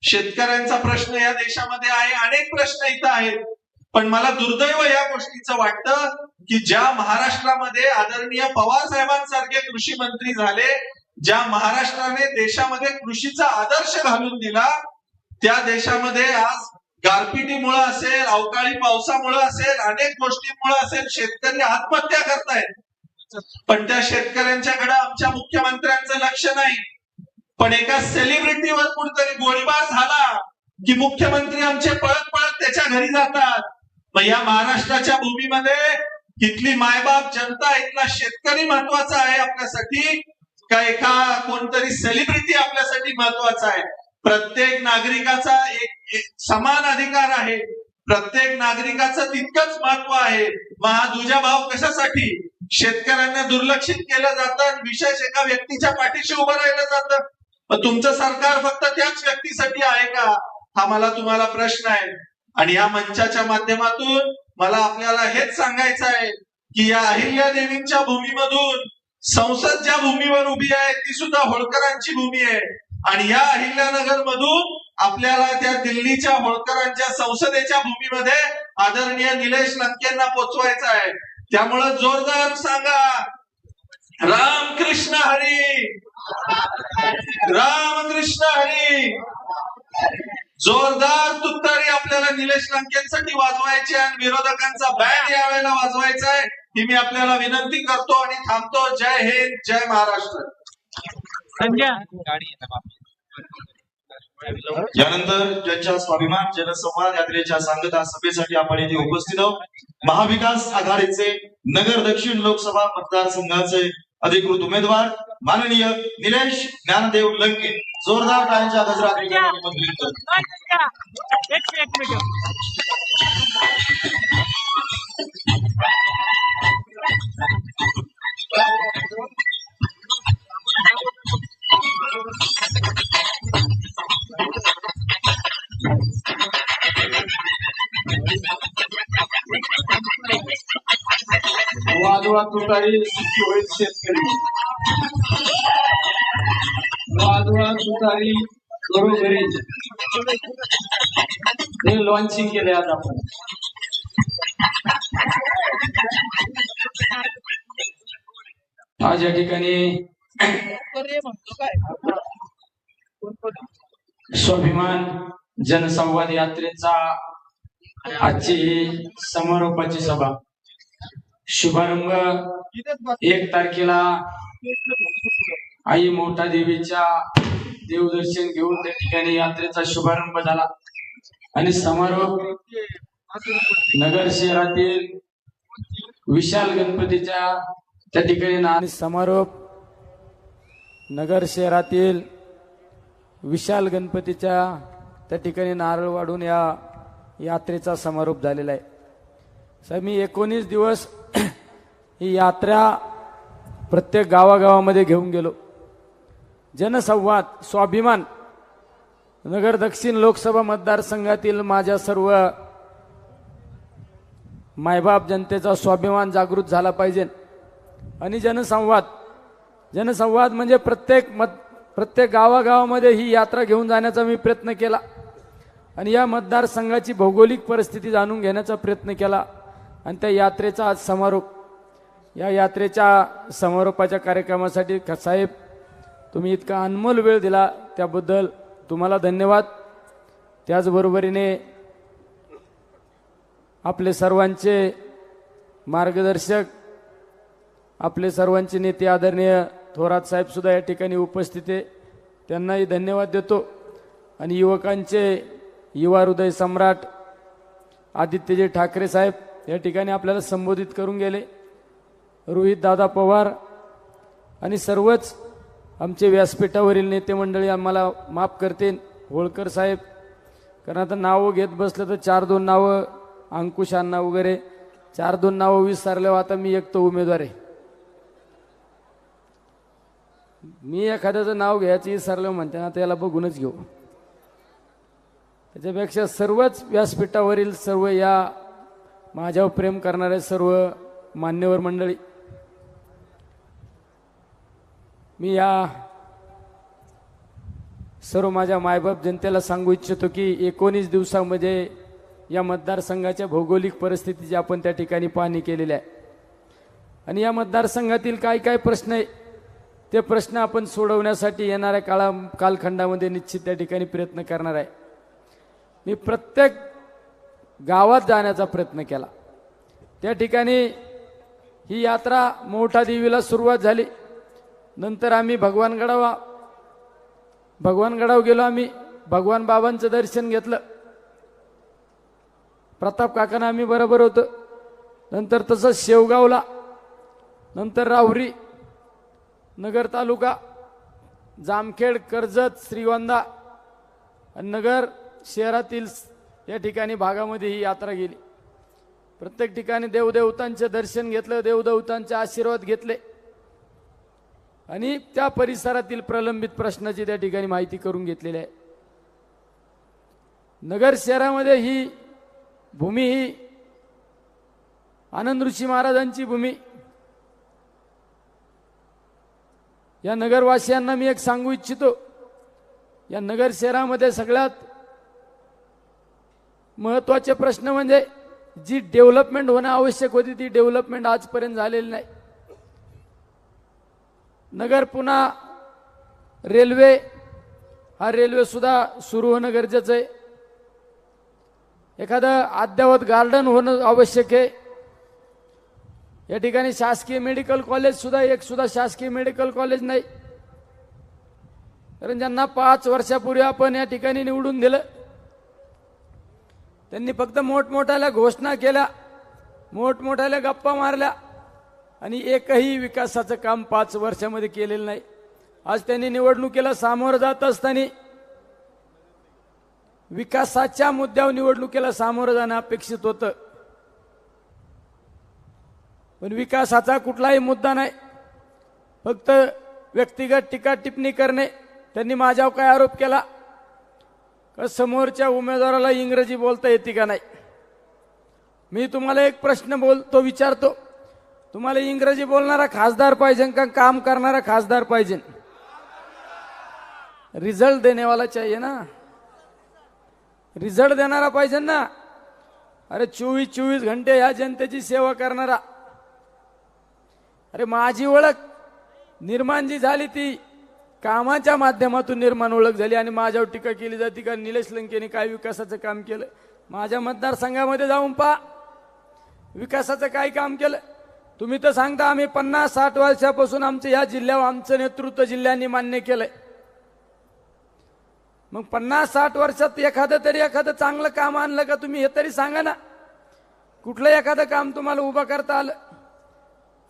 शेतकऱ्यांचा प्रश्न या देशामध्ये आहे, अनेक प्रश्न इथं आहेत. पण मला दुर्दैव या गोष्टीचं वाटतं की ज्या महाराष्ट्रामध्ये आदरणीय पवार साहेबांसारखे कृषी मंत्री झाले, ज्या महाराष्ट्राने देशामध्ये कृषीचा आदर्श घालून दिला, त्या देशामध्ये आज गारपिटीमुळे असेल, अवकाळी पावसामुळे असेल, अनेक गोष्टींमुळे असेल, शेतकरी आत्महत्या करतायत. पण त्या शेतकऱ्यांच्याकडे आमच्या मुख्यमंत्र्यांचं लक्ष नाही. पण एका सेलिब्रिटीवर कुठेतरी गोळीबार झाला की मुख्यमंत्री आमचे पळत पळत त्याच्या घरी जातात. मग या महाराष्ट्राच्या भूमीमध्ये इथली मायबाप जनता, इथला शेतकरी महत्वाचा आहे आपल्यासाठी का एका कोणतरी सेलिब्रिटी आपल्यासाठी महत्वाचा आहे? प्रत्येक नागरिकाचा एक समान अधिकार आहे. प्रत्येक नागरिकाचं तितकंच महत्व आहे. मग हा दुजाभाव कशासाठी? शेतकऱ्यांना दुर्लक्षित केलं जातं, विशेष एका व्यक्तीच्या पाठीशी उभं राहिलं जातं. मग तुमचं सरकार फक्त त्याच व्यक्तीसाठी आहे का? हा मला तुम्हाला प्रश्न आहे. आणि या मंचाच्या माध्यमातून मला आपल्याला हेच सांगायचं आहे की या अहिल्यादेवींच्या भूमीमधून संसद ज्या भूमीवर उभी आहे ती सुद्धा होळकरांची भूमी आहे. आणि या अहिल्यानगर मधून आपल्याला त्या दिल्लीच्या होळकरांच्या संसदेच्या भूमीमध्ये आदरणीय निलेश लंकेंना पोचवायचं आहे. त्यामुळं जोरदार सांगा, रामकृष्ण हरी, रामकृष्ण हरी. जोरदार तुतारी आपल्याला निलेश लंकेंसाठी वाजवायची आणि विरोधकांचा बँड यावेळेला वाजवायचा आहे. ही मी आपल्याला विनंती करतो आणि थांबतो. जय हिंद, जय महाराष्ट्र. यानंतर ज्यांच्या स्वाभिमान जनसंवाद यात्रेच्या सांगता सभेसाठी आपण इथे उपस्थित आहोत, महाविकास आघाडीचे नगर दक्षिण लोकसभा मतदारसंघाचे अधिकृत उमेदवार माननीय निलेश ज्ञानदेव लंके. जोरदार टाळ्यांच्या गजरात निमंत्रित करतो. वाजवा तुतारी होईल शेतकरी, वाजवा तुतारी घरोघरी. हे लॉन्चिंग केले आज आपण. आज या ठिकाणी स्वाभिमान जनसंवाद यात्रेचा आजची ही समारोपाची सभा शुभारंभ 1 तारखेला आई मोठा देवीच्या देवदर्शन घेऊन त्या ठिकाणी यात्रेचा शुभारंभ झाला आणि समारोप नगर शहरातील विशाल गणपतीच्या त्या ठिकाणी आणि समारोप नगर शहरातील विशाल गणपतीच्या त्या ठिकाणी नारळ वाढून या यात्रेचा समारोप झालेला आहे. साहेब, मी 19 दिवस ही यात्रा प्रत्येक गावागावामध्ये घेऊन गेलो. जनसंवाद, स्वाभिमान, नगर दक्षिण लोकसभा मतदारसंघातील माझ्या सर्व मायबाप जनतेचा स्वाभिमान जागृत झाला पाहिजे. आणि जनसंवाद म्हणजे प्रत्येक गावागावामध्ये ही यात्रा घेऊन जाण्याचा मी प्रयत्न केला आणि या मतदारसंघाची भौगोलिक परिस्थिती जाणून घेण्याचा प्रयत्न केला. आणि त्या यात्रेचा आज समारोप. या यात्रेच्या समारोपाच्या कार्यक्रमासाठी साहेब, तुम्ही इतका अनमोल वेळ दिला त्याबद्दल तुम्हाला धन्यवाद. त्याचबरोबरीने आपले सर्वांचे मार्गदर्शक, आपले सर्वांचे नेते आदरणीय थोरात साहेब सुद्धा या ठिकाणी उपस्थित आहे, त्यांनाही धन्यवाद देतो. आणि युवकांचे युवा हृदय सम्राट आदित्यजी ठाकरे साहेब या ठिकाणी आपल्याला संबोधित करून गेले. रोहित दादा पवार आणि सर्वच आमचे व्यासपीठावरील नेते मंडळी आम्हाला माफ करतील. होळकर साहेब, कारण आता नावं घेत बसलं तर 4-2 नावं, अंकुश अण्णा वगैरे 4-2 नावं विसरल्यावर आता मी एक तो उमेदवार आहे. मी एखाद्याचं नाव घ्यायचं विसरलं म्हणते ना, त्याला बघूनच घेऊ. त्याच्यापेक्षा सर्वच व्यासपीठावरील सर्व या माझ्यावर प्रेम करणारे सर्व मान्यवर मंडळी, मी या सर्व माझ्या मायबाप जनतेला सांगू इच्छितो की 19 दिवसामध्ये या मतदारसंघाच्या भौगोलिक परिस्थितीची आपण त्या ठिकाणी पाहणी केलेली आहे. आणि या मतदारसंघातील काय काय प्रश्न आहे ते प्रश्न आपण सोडवण्यासाठी येणाऱ्या कालखंडामध्ये निश्चित त्या ठिकाणी प्रयत्न करणार आहे. मी प्रत्येक गावात जाण्याचा प्रयत्न केला. त्या ठिकाणी ही यात्रा मोठा देवीला सुरुवात झाली. नंतर आम्ही भगवानगडावर गेलो. आम्ही भगवान बाबांचं दर्शन घेतलं. प्रताप काकांना आम्ही बरोबर होतो. नंतर तसंच शेवगावला, नंतर राहुरी, नगर तालुका, जामखेड, कर्जत, श्रीगोंदा आणि नगर शहरातील या ठिकाणी भागामध्ये ही यात्रा गेली. प्रत्येक ठिकाणी देवदेवतांचे दर्शन घेतलं, देवदेवतांचे आशीर्वाद घेतले आणि त्या परिसरातील प्रलंबित प्रश्नाची त्या ठिकाणी माहिती करून घेतलेली आहे. नगर शहरामध्ये ही भूमी ही आनंद ऋषी महाराजांची भूमी. या नगरवासियांना मी एक सांगू इच्छितो, या नगर शहरामध्ये सगळ्यात महत्वाचे प्रश्न म्हणजे जी डेव्हलपमेंट होणं आवश्यक होती ती डेव्हलपमेंट आजपर्यंत झालेली नाही. नगर पुन्हा रेल्वे, हा रेल्वे सुद्धा सुरू होणं गरजेचं आहे. एखादं अद्ययावत गार्डन होणं आवश्यक आहे. या ठिकाणी शासकीय मेडिकल कॉलेज सुद्धा एक सुद्धा शासकीय मेडिकल कॉलेज नाही. कारण ज्यांना 5 वर्षापूर्वी आपण या ठिकाणी निवडून दिलं त्यांनी फक्त मोठमोठ्या घोषणा केल्या, मोठमोठ्या गप्पा मारल्या आणि एकही विकासाचं काम 5 वर्षामध्ये केलेलं नाही. आज त्यांनी निवडणुकीला सामोरं जात असताना विकासाच्या मुद्द्यावर निवडणुकीला सामोरं जाणं अपेक्षित होतं, पण विकासाचा कुठलाही मुद्दा नाही. फक्त व्यक्तिगत टीका टिप्पणी करणे. त्यांनी माझ्यावर काय आरोप केला का समोरच्या उमेदवाराला इंग्रजी बोलता येते का नाही. मी तुम्हाला एक प्रश्न विचारतो, तुम्हाला इंग्रजी बोलणारा खासदार पाहिजे का काम करणारा खासदार पाहिजे? रिझल्ट देनेवाला चाहिए ना, रिझल्ट देणारा पाहिजे ना. अरे 24 घंटे या जनतेची सेवा करणारा. अरे माझी ओळख निर्माण जी झाली ती कामाच्या माध्यमातून निर्माण ओळख झाली आणि माझ्यावर टीका केली जाते का निलेश लंकेने काय विकासाचं काम केलं. माझ्या मतदारसंघामध्ये जाऊन पहा विकासाचं काय काम केलं. तुम्ही तर सांगता आम्ही 50-60 वर्षापासून आमचं या जिल्ह्यावर आमचं नेतृत्व जिल्ह्यांनी मान्य केलंय. मग 50-60 वर्षात एखादं चांगलं काम आणलं का तुम्ही हे तरी सांगा ना. कुठलं एखादं काम तुम्हाला उभं करता आलं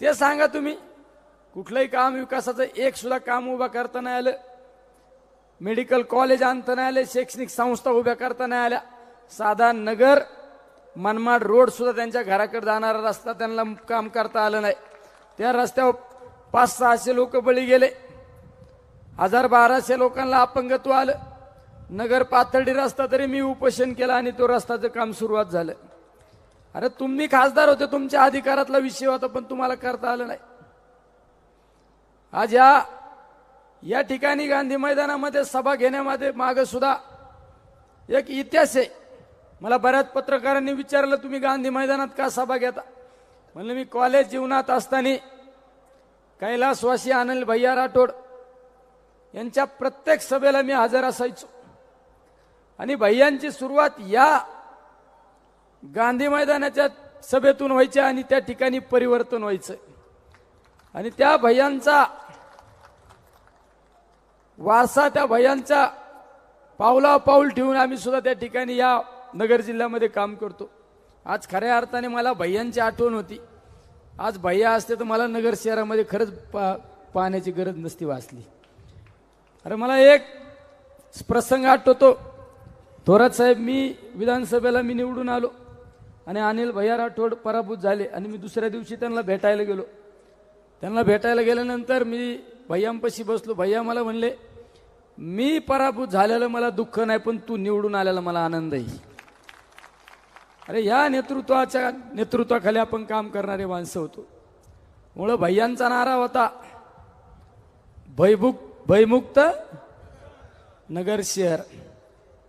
ते सांगा. तुम्ही कुठलंही काम विकासाचं एक सुद्धा काम उभं करता नाही आलं. मेडिकल कॉलेज आणता नाही आले, शैक्षणिक संस्था उभ्या करता नाही आल्या. साधा नगर मनमाड रोड सुद्धा त्यांच्या घराकडे जाणारा रस्ता त्यांना काम करता आलं नाही. त्या रस्त्यावर 500-600 लोक बळी गेले. 1000-1200 लोकांना अपंगत्व आलं. नगर पाथर्डी रस्ता तरी मी उपोषण केलं आणि तो रस्त्याचं काम सुरुवात झालं. अरे तुम्ही खासदार होते, तुमच्या अधिकारातला विषय होता, पण तुम्हाला करता आलं नाही. आज या ठिकाणी गांधी मैदानामध्ये सभा घेण्यामध्ये मागे सुद्धा एक इतिहास आहे. मला बऱ्याच पत्रकारांनी विचारलं तुम्ही गांधी मैदानात का सभा घेता. म्हणलं मी कॉलेज जीवनात असताना कैलासवासी अनिल भैया राठोड यांच्या प्रत्येक सभेला मी हजर असायचो आणि भैयांची सुरुवात या गांधी मैदानाच्या सभेतून व्हायची आणि त्या ठिकाणी परिवर्तन व्हायचं. आणि त्या भैयांचा वारसा, त्या भैयांचा पावला पाऊल ठेवून आम्ही सुद्धा त्या ठिकाणी या नगर जिल्ह्यामध्ये काम करतो. आज खऱ्या अर्थाने मला भैयांची आठवण होती. आज भैया असते तर मला नगर शहरामध्ये खरंच पाहण्याची गरज नसती वाचली. अरे मला एक प्रसंग आठवतो. थोरात साहेब, मी विधानसभेला निवडून आलो आणि अनिल भैया राठोड पराभूत झाले आणि मी दुसऱ्या दिवशी त्यांना भेटायला गेलो. त्यांना भेटायला गेल्यानंतर मी भैयांपाशी बसलो. भैया मला म्हणले, मी पराभूत झालेलं मला दुःख नाही, पण तू निवडून आलेला मला आनंद आहे. अरे या नेतृत्वाखाली आपण काम करणारे माणसं होतो. मुळे भैयांचा नारा होता भयमुक्त नगर शहर.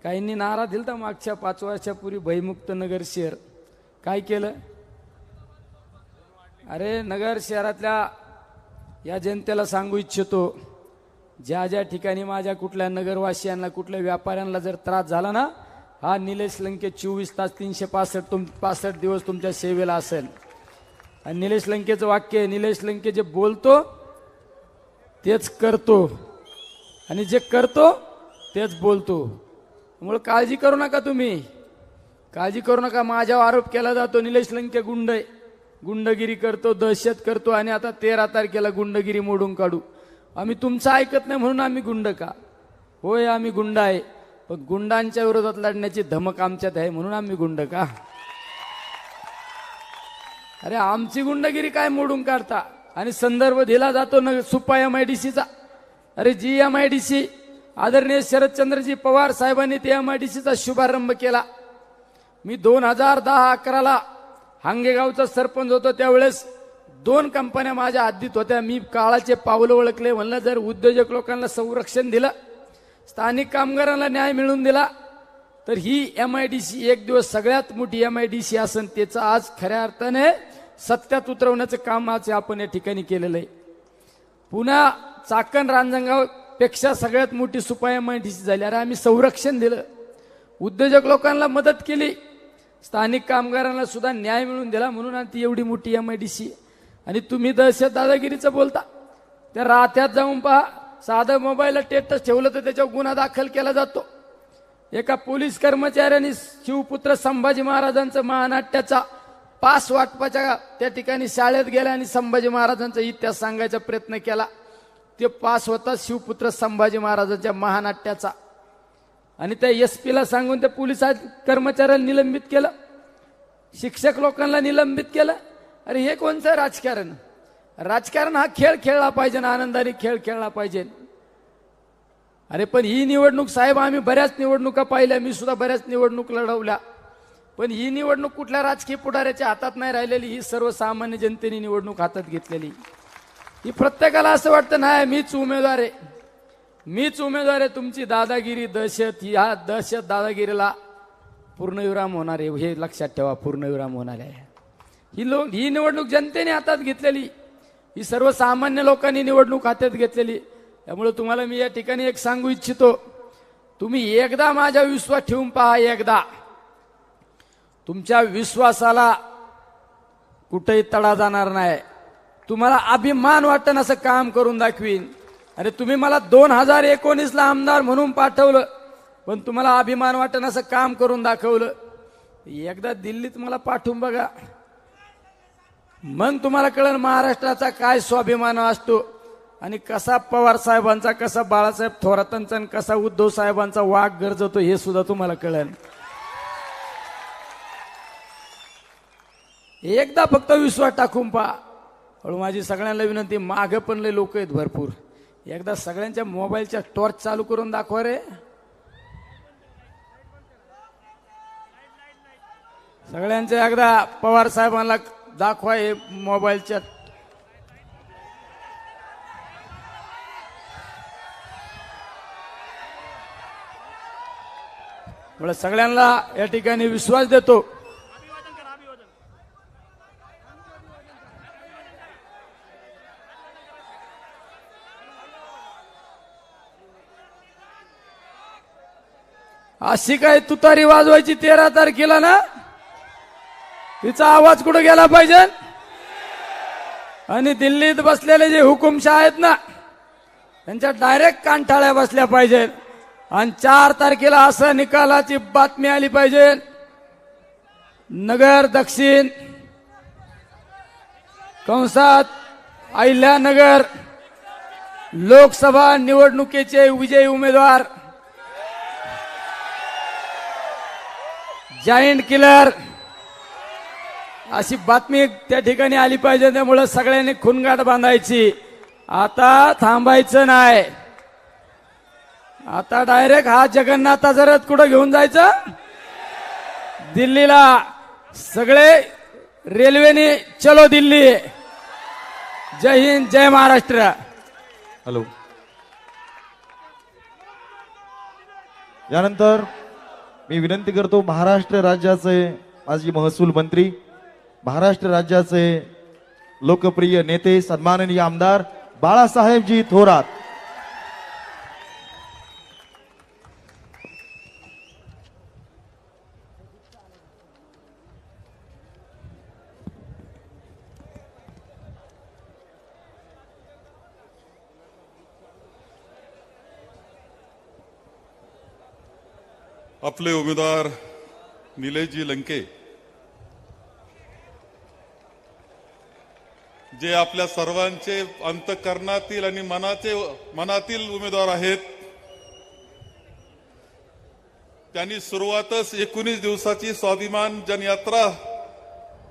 काहींनी नारा दिलता मागच्या 5 वर्षापूर्वी भयमुक्त नगर शहर. काय केलं? अरे नगर शहरातल्या या जनतेला सांगू इच्छितो, ज्या ज्या ठिकाणी माझ्या कुठल्या नगरवासियांना, कुठल्या व्यापाऱ्यांना जर त्रास झाला ना, हा निलेश लंके 24 तास 365 दिवस तुमच्या सेवेला असेल. आणि निलेश लंकेचं वाक्य, निलेश लंके जे बोलतो तेच करतो आणि जे करतो तेच बोलतो. त्यामुळे काळजी करू नका, तुम्ही काळजी करू नका. माझ्यावर आरोप केला जातो निलेश लंके गुंड आहे, गुंडगिरी करतो, दहशत करतो आणि आता 13 तारखेला गुंडगिरी मोडून काढू. आम्ही तुमचं ऐकत नाही म्हणून आम्ही गुंड का? होय आम्ही गुंड आहे, पण गुंडांच्या विरोधात लढण्याची धमक आमच्यात आहे म्हणून आम्ही गुंड का? अरे आमची गुंडगिरी काय मोडून काढता? आणि संदर्भ दिला जातो न सुपा MIDCचा. अरे जी MIDC आदरणीय शरदचंद्रजी पवार साहेबांनी ते MIDCचा शुभारंभ केला. मी 2010-11ला हांगेगावचा सरपंच होतो. त्यावेळेस 2 कंपन्या माझ्या हद्दीत होत्या. मी काळाचे पावलं ओळखले. म्हणलं जर उद्योजक लोकांना संरक्षण दिलं, स्थानिक कामगारांना न्याय मिळवून दिला, तर ही MIDC एक दिवस सगळ्यात मोठी MIDC असेल. त्याचं आज खऱ्या अर्थाने सत्यात उतरवण्याचं काम आज आपण या ठिकाणी केलेलं आहे. पुन्हा चाकण रांजणगाव पेक्षा सगळ्यात मोठी सुपा MIDC झाली. अरे आम्ही संरक्षण दिलं, उद्योजक लोकांना मदत केली, स्थानिक कामगारांना सुद्धा न्याय मिळवून दिला, म्हणून ती एवढी मोठी MIDC. आणि तुम्ही दहशत दादागिरीचं बोलता. त्या रात्यात जाऊन पहा, साधं मोबाईलला स्टेटस ठेवलं तर त्याच्यावर गुन्हा दाखल केला जातो. एका पोलीस कर्मचाऱ्यांनी शिवपुत्र संभाजी महाराजांचं महानाट्याचा पास वाटपाच्या त्या ठिकाणी शाळेत गेला आणि संभाजी महाराजांचा इतिहास सांगायचा प्रयत्न केला. ते पास होता शिवपुत्र संभाजी महाराजांच्या महानाट्याचा. आणि त्या SP ला सांगून त्या पोलीस कर्मचाऱ्याला निलंबित केलं, शिक्षक लोकांना निलंबित केलं. अरे हे कोणतं राजकारण? राजकारण हा खेळ खेळला पाहिजे ना, आनंदाने खेळ खेळला पाहिजे. अरे पण ही निवडणूक साहेब, आम्ही बऱ्याच निवडणुका पाहिल्या, मी सुद्धा बऱ्याच निवडणूक लढवल्या, पण ही निवडणूक कुठल्या राजकीय पुढाऱ्याच्या हातात नाही राहिलेली. ही सर्वसामान्य जनतेने निवडणूक हातात घेतलेली. ही प्रत्येकाला असं वाटतं नाही मीच उमेदवार आहे, मीच उमेदवार आहे. तुमची दादागिरी, दहशत, ह्या दहशत दादागिरीला पूर्णविराम होणार आहे, हे लक्षात ठेवा, पूर्णविराम होणार आहे. ही निवडणूक जनतेने हातात घेतलेली, ही सर्वसामान्य लोकांनी निवडणूक हातात घेतलेली. त्यामुळे तुम्हाला मी या ठिकाणी एक सांगू इच्छितो, तुम्ही एकदा माझ्या विश्वास ठेवून पहा. एकदा तुमच्या विश्वासाला कुठेही तडा जाणार नाही. तुम्हाला अभिमान वाटतं असं काम करून दाखवीन. अरे तुम्ही मला 2019ला आमदार म्हणून पाठवलं, पण तुम्हाला अभिमान वाटतं असं काम करून दाखवलं. एकदा दिल्लीत मला पाठवून बघा, मग तुम्हाला कळेल महाराष्ट्राचा काय स्वाभिमान असतो आणि कसा पवार साहेबांचा, कसा बाळासाहेब थोरातांचा आणि कसा उद्धव साहेबांचा वाघ गरजतो हे सुद्धा तुम्हाला कळेल. एकदा फक्त विश्वास टाकून पहा. पण माझी सगळ्यांना विनंती, मागं पण लय लोक आहेत भरपूर, एकदा सगळ्यांच्या मोबाईलच्या टॉर्च चालू करून दाखवा रे. सगळ्यांच्या एकदा पवार साहेबांना दाखवा हे मोबाईलच्या. मला सगळ्यांना या ठिकाणी विश्वास देतो, अशी काय तुतारी वाजवायची 13 तारखेला ना, तिचा आवाज कुठे गेला पाहिजे. आणि दिल्लीत बसलेले जे हुकुमशाह आहेत ना, त्यांच्या डायरेक्ट कानठाळ्या बसल्या पाहिजे. आणि 4 तारखेला असं निकालाची बातमी आली पाहिजे. नगर दक्षिण कंसात अहिल्यानगर लोकसभा निवडणुकीचे विजयी उमेदवार जायंट किलर अशी बातमी त्या ठिकाणी आली पाहिजे. त्यामुळे सगळ्यांनी खुणगाठ बांधायची, आता थांबायचं नाही. आता डायरेक्ट हा जगन्नाथाचा रथ कुठं घेऊन जायचं, दिल्लीला. सगळे रेल्वेने चलो दिल्ली. जय हिंद, जय महाराष्ट्र. हॅलो. यानंतर मी विनंती करतो महाराष्ट्र राज्याचे माजी महसूल मंत्री, महाराष्ट्र राज्याचे लोकप्रिय नेते सन्माननीय आमदार बाळासाहेबजी थोरात. आपले उमेदवार निलेशजी लंके जे आपल्या सर्वांचे अंतःकरणातील आणि मनातील उमेदवार आहेत, त्यांनी सुरुवातच 19 दिवसाची स्वाभिमान जनयात्रा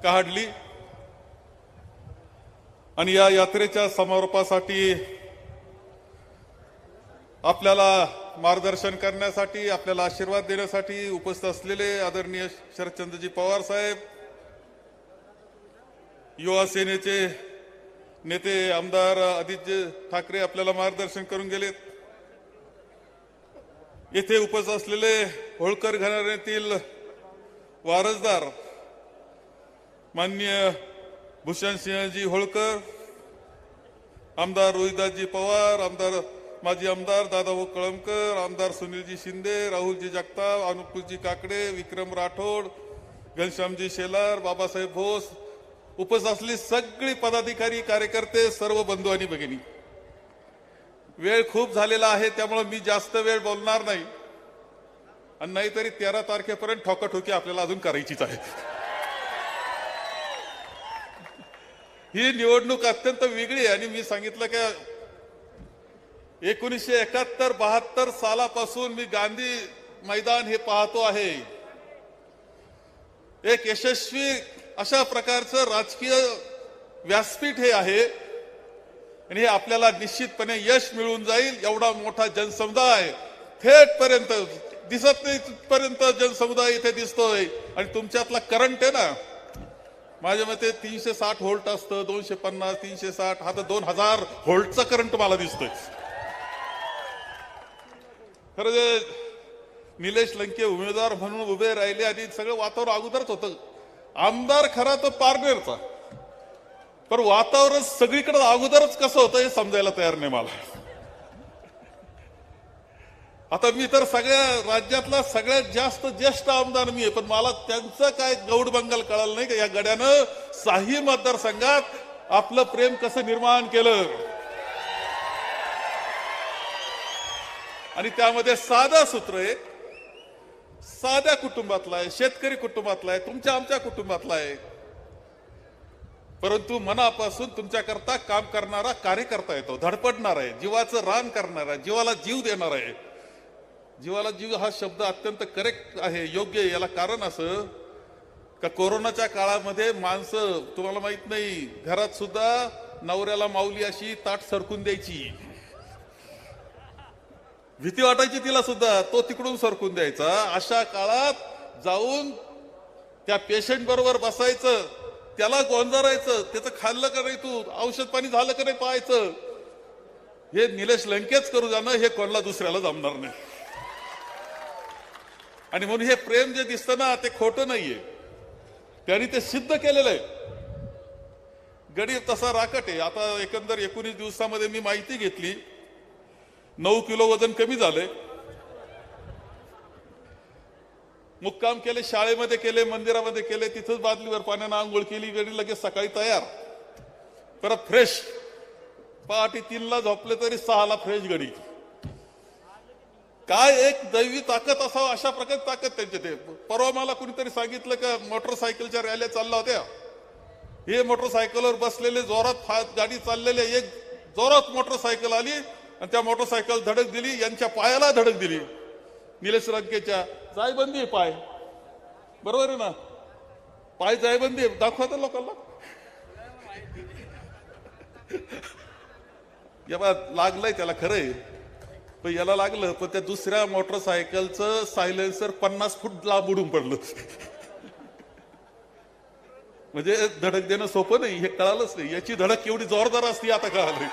काढली आणि या यात्रेच्या समारोपासाठी आपल्याला मार्गदर्शन करण्यासाठी, आपल्याला आशीर्वाद देण्यासाठी उपस्थित असलेले आदरणीय शरदचंद्रजी पवार साहेब, युवा सेनेचे नेते आमदार आदित्य ठाकरे आपल्याला मार्गदर्शन करून गेलेत. येथे उपस्थित असलेले होळकर घराण्यातील वारसदार माननीय भूषणसिंहजी होळकर, आमदार रोहिदासजी पवार, माजी आमदार दादाभाऊ कळमकर, आमदार सुनीलजी शिंदे, राहुलजी जगताप, अनुपजी काकडे, विक्रम राठोड, घनश्यामजी शेलार, बाबासाहेब भोस, उपस्थित असलेली सगळी पदाधिकारी, कार्यकर्ते, सर्व बंधू आणि भगिनी, वेळ खूप झालेला आहे त्यामुळे मी जास्त वेळ बोलणार नाही. आणि नाहीतरी 13 तारखेपर्यंत ठोकाठोकी आपल्याला अजून करायचीच आहे. ही निवडणूक अत्यंत वेगळी आहे आणि मी सांगितलं की 1971-72 सालापासून मी गांधी मैदान हे पाहतो आहे. एक यशस्वी अशा प्रकारचं राजकीय व्यासपीठ हे आहे आणि हे आपल्याला निश्चितपणे यश मिळून जाईल. एवढा मोठा जनसमुदाय थेटपर्यंत दिसत नाही तिथपर्यंत जनसमुदाय इथे दिसतोय आणि तुमच्यातला करंट आहे ना, माझ्या मते 360 व्होल्ट असतं, 250, 360, हा तर 2000 व्होल्टचा करंट मला दिसतोय. खरं जे निलेश लंके उमेदवार म्हणून उभे राहिले आणि सगळं वातावरण अगोदरच होतं. आमदार खरा तर पारनेरचा, पण वातावरण सगळीकडे अगोदरच कसं होतं हे समजायला तयार नाही मला. आता मी तर सगळ्या राज्यातला सगळ्यात जास्त ज्येष्ठ आमदार मी आहे, पण मला त्यांचं काय गौड बंगाल कळालं नाही का या गड्यानं 6 मतदारसंघात आपलं प्रेम कसं निर्माण केलं आणि त्यामध्ये साधं सूत्र आहे, साध्या कुटुंबातला आहे, शेतकरी कुटुंबातला आहे, तुमच्या आमच्या कुटुंबातला आहे, परंतु मनापासून तुमच्याकरता काम करणारा कार्यकर्ता येतो, धडपडणार आहे, जीवाचं रान करणार आहे, जीवाला जीव देणार आहे. जीवाला जीव हा शब्द अत्यंत करेक्ट आहे, योग्य आहे. याला कारण असं का कोरोनाच्या काळामध्ये माणसं, तुम्हाला माहित नाही, घरात सुद्धा नवऱ्याला माऊली अशी ताट सरकून द्यायची, भीती वाटायची तिला सुद्धा, तो तिकडून सरकून द्यायचा. अशा काळात जाऊन त्या पेशंट बरोबर बसायचं, त्याला गोंजारायचं, त्याचं खाल्लं का नाही, तू औषध पाणी झालं का नाही पाहायचं. हे निलेश लंकेच करू जाणं हे कोणाला दुसऱ्याला जमणार नाही. आणि म्हणून हे प्रेम जे दिसतं ना ते खोटं नाहीये, त्यांनी ते सिद्ध केलेलं आहे. गडी तसा राकट आहे. आता एकंदर 19 दिवसामध्ये मी माहिती घेतली, 9 किलो वजन कमी झालंय. मुक्काम केले, शाळेमध्ये केले, मंदिरामध्ये केले, तिथंच बादलीवर पाण्यानं आंघोळ केली, गडी लगेच सकाळी तयार, परत फ्रेश. पहाटे 3ला झोपले तरी 6ला फ्रेश गडी. काय एक दैवी ताकद असावं, अशा प्रकारची ताकद त्यांचे. ते परवा मला कुणीतरी सांगितलं का मोटरसायकलच्या रॅल्या चालल्या होत्या, हे मोटरसायकलवर बसलेले जोरात गाडी चाललेले, एक जोरात मोटरसायकल आली आणि त्या मोटरसायकल धडक दिली, यांच्या पायाला धडक दिली. निलेश लंकेच्या जायबंदी आहे पाय, बरोबर आहे ना, पाय जायबंदी आहे, दाखवा तर लोकांना. या लागलंय त्याला, खरंय, पण याला लागलं, पण त्या दुसऱ्या मोटरसायकलचं सायलेन्सर 50 फूट लांब उडून पडलं. म्हणजे धडक देणं सोपं नाही, हे कळालंच नाही. याची धडक केवढी जोरदार असते आता कळालं.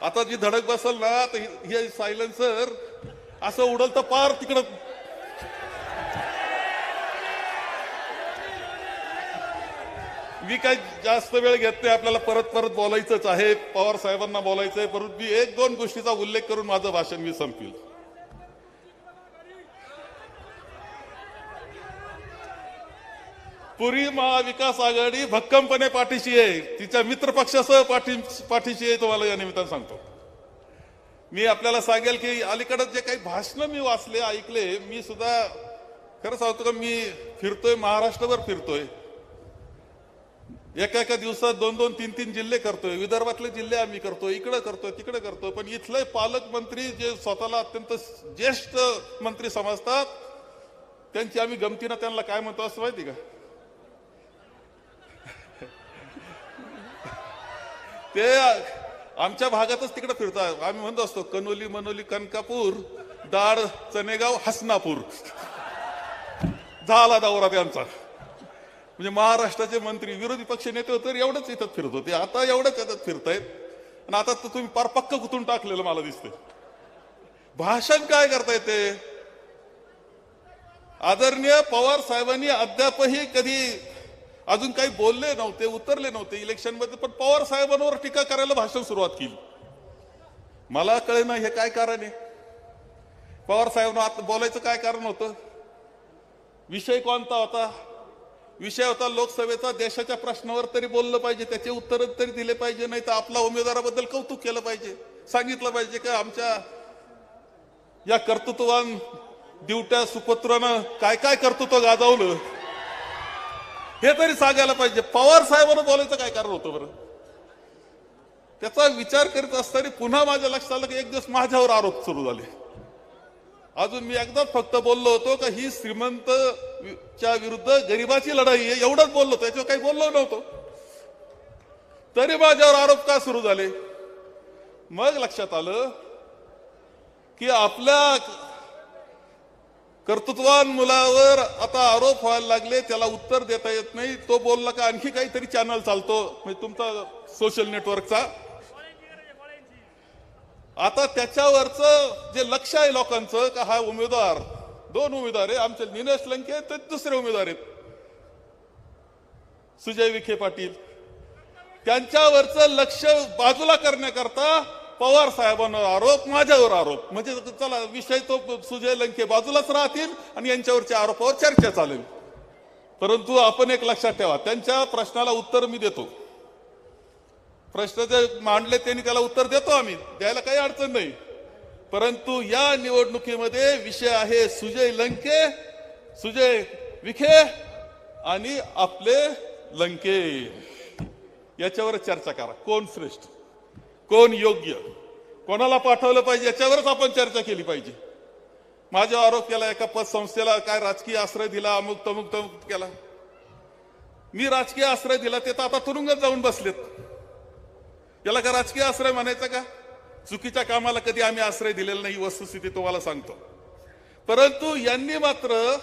आता जी धडक बसल ना, तर हे सायलेन्सर असं उडल तर पार तिकडं. मी काय जास्त वेळ घेत नाही, आपल्याला परत परत बोलायचंच आहे, पवार साहेबांना बोलायचंय, परंतु मी 1-2 गोष्टीचा उल्लेख करून माझं भाषण मी संपील. पुरी महाविकास आघाडी भक्कमपणे पाठीशी आहे, तिच्या मित्र पक्षासह पाठीशी आहे, तुम्हाला या निमित्तानं सांगतो. मी आपल्याला सांगेल की अलीकडे जे काही भाषणं मी वाचले, ऐकले, मी सुद्धा खरं सांगतो का, मी फिरतोय, महाराष्ट्रभर फिरतोय, एका दिवसात 2-2, 3-3 जिल्हे करतोय, विदर्भातले जिल्हे आम्ही करतोय, इकडे करतोय, तिकडे करतोय. पण इथले पालकमंत्री जे स्वतःला अत्यंत ज्येष्ठ मंत्री समजतात, त्यांची आम्ही गमतीनं त्यांना काय म्हणतो असं माहिती का, ते आमच्या भागातच तिकडे फिरतात. आम्ही म्हणतो असतो कनोली, मनोली, कनकापूर, दाड, चनेगाव, हसनापूर, झाला दौरा त्यांचा. म्हणजे महाराष्ट्राचे मंत्री, विरोधी पक्ष नेते तर एवढंच इथं फिरत होते, आता एवढंच याच्यात फिरतायत. आणि आता तर तुम्ही पार पक्क कुठून टाकलेलं मला दिसतंय. भाषण काय करताय ते. आदरणीय पवार साहेबांनी अद्यापही कधी अजून काही बोलले नव्हते, उतरले नव्हते इलेक्शन मध्ये, पण पवार साहेबांवर टीका करायला भाषण सुरुवात केली. मला कळे ना हे काय कारण आहे. पवार साहेबांना बोलायचं काय कारण होतं, विषय कोणता होता, विषय होता लोकसभेचा, देशाच्या प्रश्नावर तरी बोललं पाहिजे, त्याचे उत्तर तरी दिले पाहिजे, नाही तर आपल्या उमेदवाराबद्दल कौतुक केलं पाहिजे, सांगितलं पाहिजे की आमच्या या कर्तृत्ववान दिवट्या सुपुत्रानं काय काय कर्तृत्व गाजवलं, हे तरी सांगायला पाहिजे. पवार साहेबांना बोलायचं काय कारण होतं बरं. त्याचा विचार करीत असताना पुन्हा माझ्या लक्षात आलं की एक दिवस माझ्यावर आरोप सुरू झाले. अजून मी एकदाच फक्त बोललो होतो का ही श्रीमंतच्या विरुद्ध गरिबाची लढाई आहे, एवढंच बोललो, त्याच्यावर काही बोललो नव्हतो. तरी माझ्यावर आरोप का सुरू झाले. मग लक्षात आलं की आपल्या कर्तृत्ववान मुलावर आता आरोप व्हायला लागले, त्याला उत्तर देता येत नाही. तो बोलला का आणखी काहीतरी चॅनल चालतो म्हणजे तुमचा सोशल नेटवर्कचा. आता त्याच्यावरचं जे लक्ष आहे लोकांचं का हा उमेदवार, 2 उमेदवार आहे आमचे, निलेश लंके तर दुसरे उमेदवार आहेत सुजय विखे पाटील, त्यांच्यावरचं लक्ष बाजूला करण्याकरता पवार साहेबांवर आरोप, माझ्यावर आरोप. म्हणजे चला विषय तो सुजय लंके बाजूलाच राहतील आणि यांच्यावरच्या आरोपावर चर्चा चालेल. परंतु आपण एक लक्षात ठेवा, त्यांच्या प्रश्नाला उत्तर मी देतो. प्रश्न जे मांडले त्यांनी त्याला उत्तर देतो, आम्ही द्यायला काही अडचण नाही. परंतु या निवडणुकीमध्ये विषय आहे सुजय विखे आणि आपले लंके. याच्यावर चर्चा करा. कोण श्रेष्ठ, कोण योग्य, कोणाला पाठवलं पाहिजे याच्यावरच आपण चर्चा केली पाहिजे. माझ्यावर आरोप केला एका पतसंस्थेला काय राजकीय आश्रय दिला, अमुक तमुक तमुक केला. मी राजकीय आश्रय दिला, ते तर आता तुरुंगात जाऊन बसलेत. याला का राजकीय आश्रय म्हणायचा का? चुकीच्या कामाला कधी आम्ही आश्रय दिलेला नाही, वस्तुस्थिती तुम्हाला सांगतो. परंतु यांनी मात्र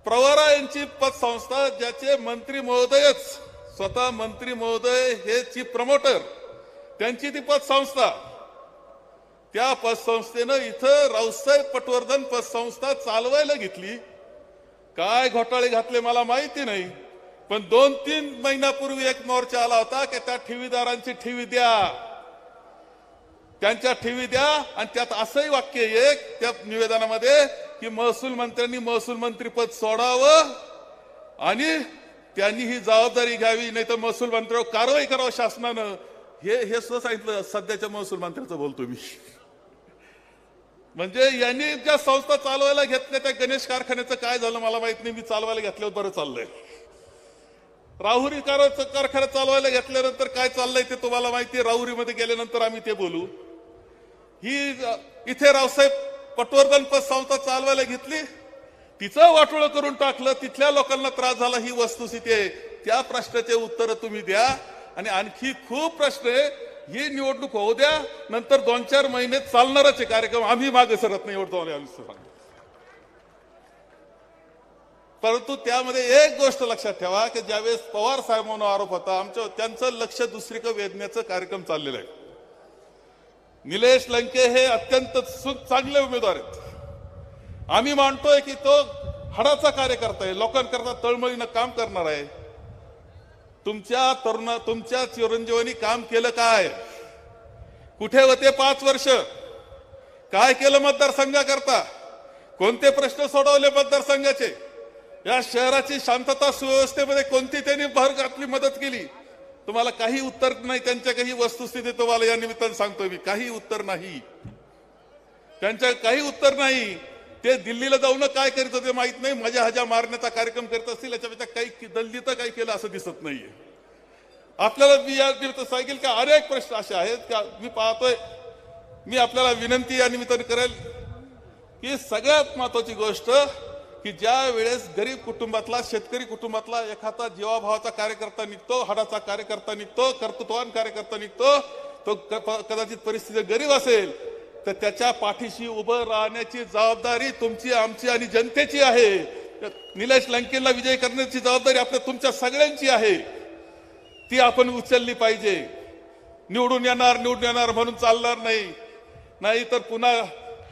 प्रवरा यांची पतसंस्था, ज्याचे मंत्री महोदयच स्वतः मंत्री महोदय हे चीफ प्रमोटर, त्यांची ती पतसंस्था, त्या पतसंस्थेनं इथं रावसाहेब पटवर्धन पतसंस्था चालवायला घेतली. काय घोटाळे घातले मला माहिती नाही, पण 2-3 महिन्यापूर्वी एक मोर्चा आला होता की त्या ठेवीदारांची ठेवी द्या, त्यांच्या ठेवी द्या. आणि त्यात असंही वाक्य एक त्या निवेदनामध्ये की महसूल मंत्र्यांनी महसूल मंत्री पद सोडावं आणि त्यांनी ही जबाबदारी घ्यावी, नाही तर महसूल मंत्र्यावर कारवाई करावं शासनानं. हे सुद्धा सांगितलं. सध्याच्या महसूल मंत्र्याचं बोलतो मी. म्हणजे यांनी ज्या संस्था चालवायला घेतल्या त्या गणेश कारखान्याचं काय झालं मला माहित नाही. मी चालवायला घेतल्यावर बरं चाललंय. राहुरी कारखाना चालवायला घेतल्यानंतर काय चाललंय ते तुम्हाला माहिती. राहुरीमध्ये गेल्यानंतर आम्ही ते बोलू. ही इथे रावसाहेब पटवर्धन पतसंस्था चालवायला घेतली, तिचं वाटोळं करून टाकलं, तिथल्या लोकांना त्रास झाला. ही वस्तुस्थिती आहे. त्या प्रश्नाचे उत्तर तुम्ही द्या. आणि आणखी खूप प्रश्न आहे. ही निवडणूक होऊ द्या, नंतर 2-4 महिने चालणारच आहे कार्यक्रम. आम्ही मागे सरत नाही एवढं सांगतो. परंतु त्यामध्ये एक गोष्ट लक्षात ठेवा की ज्यावेळेस पवार साहेबांवर आरोप होता, त्यांचं लक्ष दुसरीकडे वेधण्याचा कार्यक्रम चाललेला आहे. निलेश लंके हे अत्यंत चांगले उमेदवार आहेत. आम्ही मानतोय की तो हाडाचा कार्यकर्ता आहे, लोकांकरता तळमळीनं काम करणार आहे. तुमच्या चिरंजीवांनी काम केलं काय? कुठे होते 5 वर्ष? काय केलं मतदारसंघाकरता? कोणते प्रश्न सोडवले मतदारसंघाचे? या शहराची शांतता सुव्यवस्थेमध्ये कोणती त्यांनी भर घातली, मदत केली? तुम्हाला काही उत्तर नाही. त्यांच्या काही वस्तुस्थिती तुम्हाला या निमित्तानं सांगतोय मी, काही उत्तर नाही. त्यांच्या काही उत्तर नाही. ते दिल्लीला जाऊन काय करीत होते माहित नाही. मजा हजा मारण्याचा कार्यक्रम करत असतील. याच्यापेक्षा काही दिल्लीत काही केलं असं दिसत नाहीये आपल्याला. मी या निमित्तानं सांगेल की अनेक प्रश्न असे आहेत का मी पाहतोय. मी आपल्याला विनंती या निमित्तानं करेल की सगळ्यात महत्वाची गोष्ट की ज्या वेळेस गरीब कुटुंबातला, शेतकरी कुटुंबातला एखादा जीवाभावाचा कार्यकर्ता निघतो, हाडाचा कार्यकर्ता निघतो, कर्तृत्ववान कार्यकर्ता निघतो, तो कदाचित परिस्थिती गरीब असेल तर त्याच्या पाठीशी उभं राहण्याची जबाबदारी तुमची, आमची आणि जनतेची आहे. निलेश लंकेला विजय करण्याची जबाबदारी आपल्या तुमच्या सगळ्यांची आहे. ती आपण उचलली पाहिजे. निवडून येणार म्हणून चालणार नाही तर पुन्हा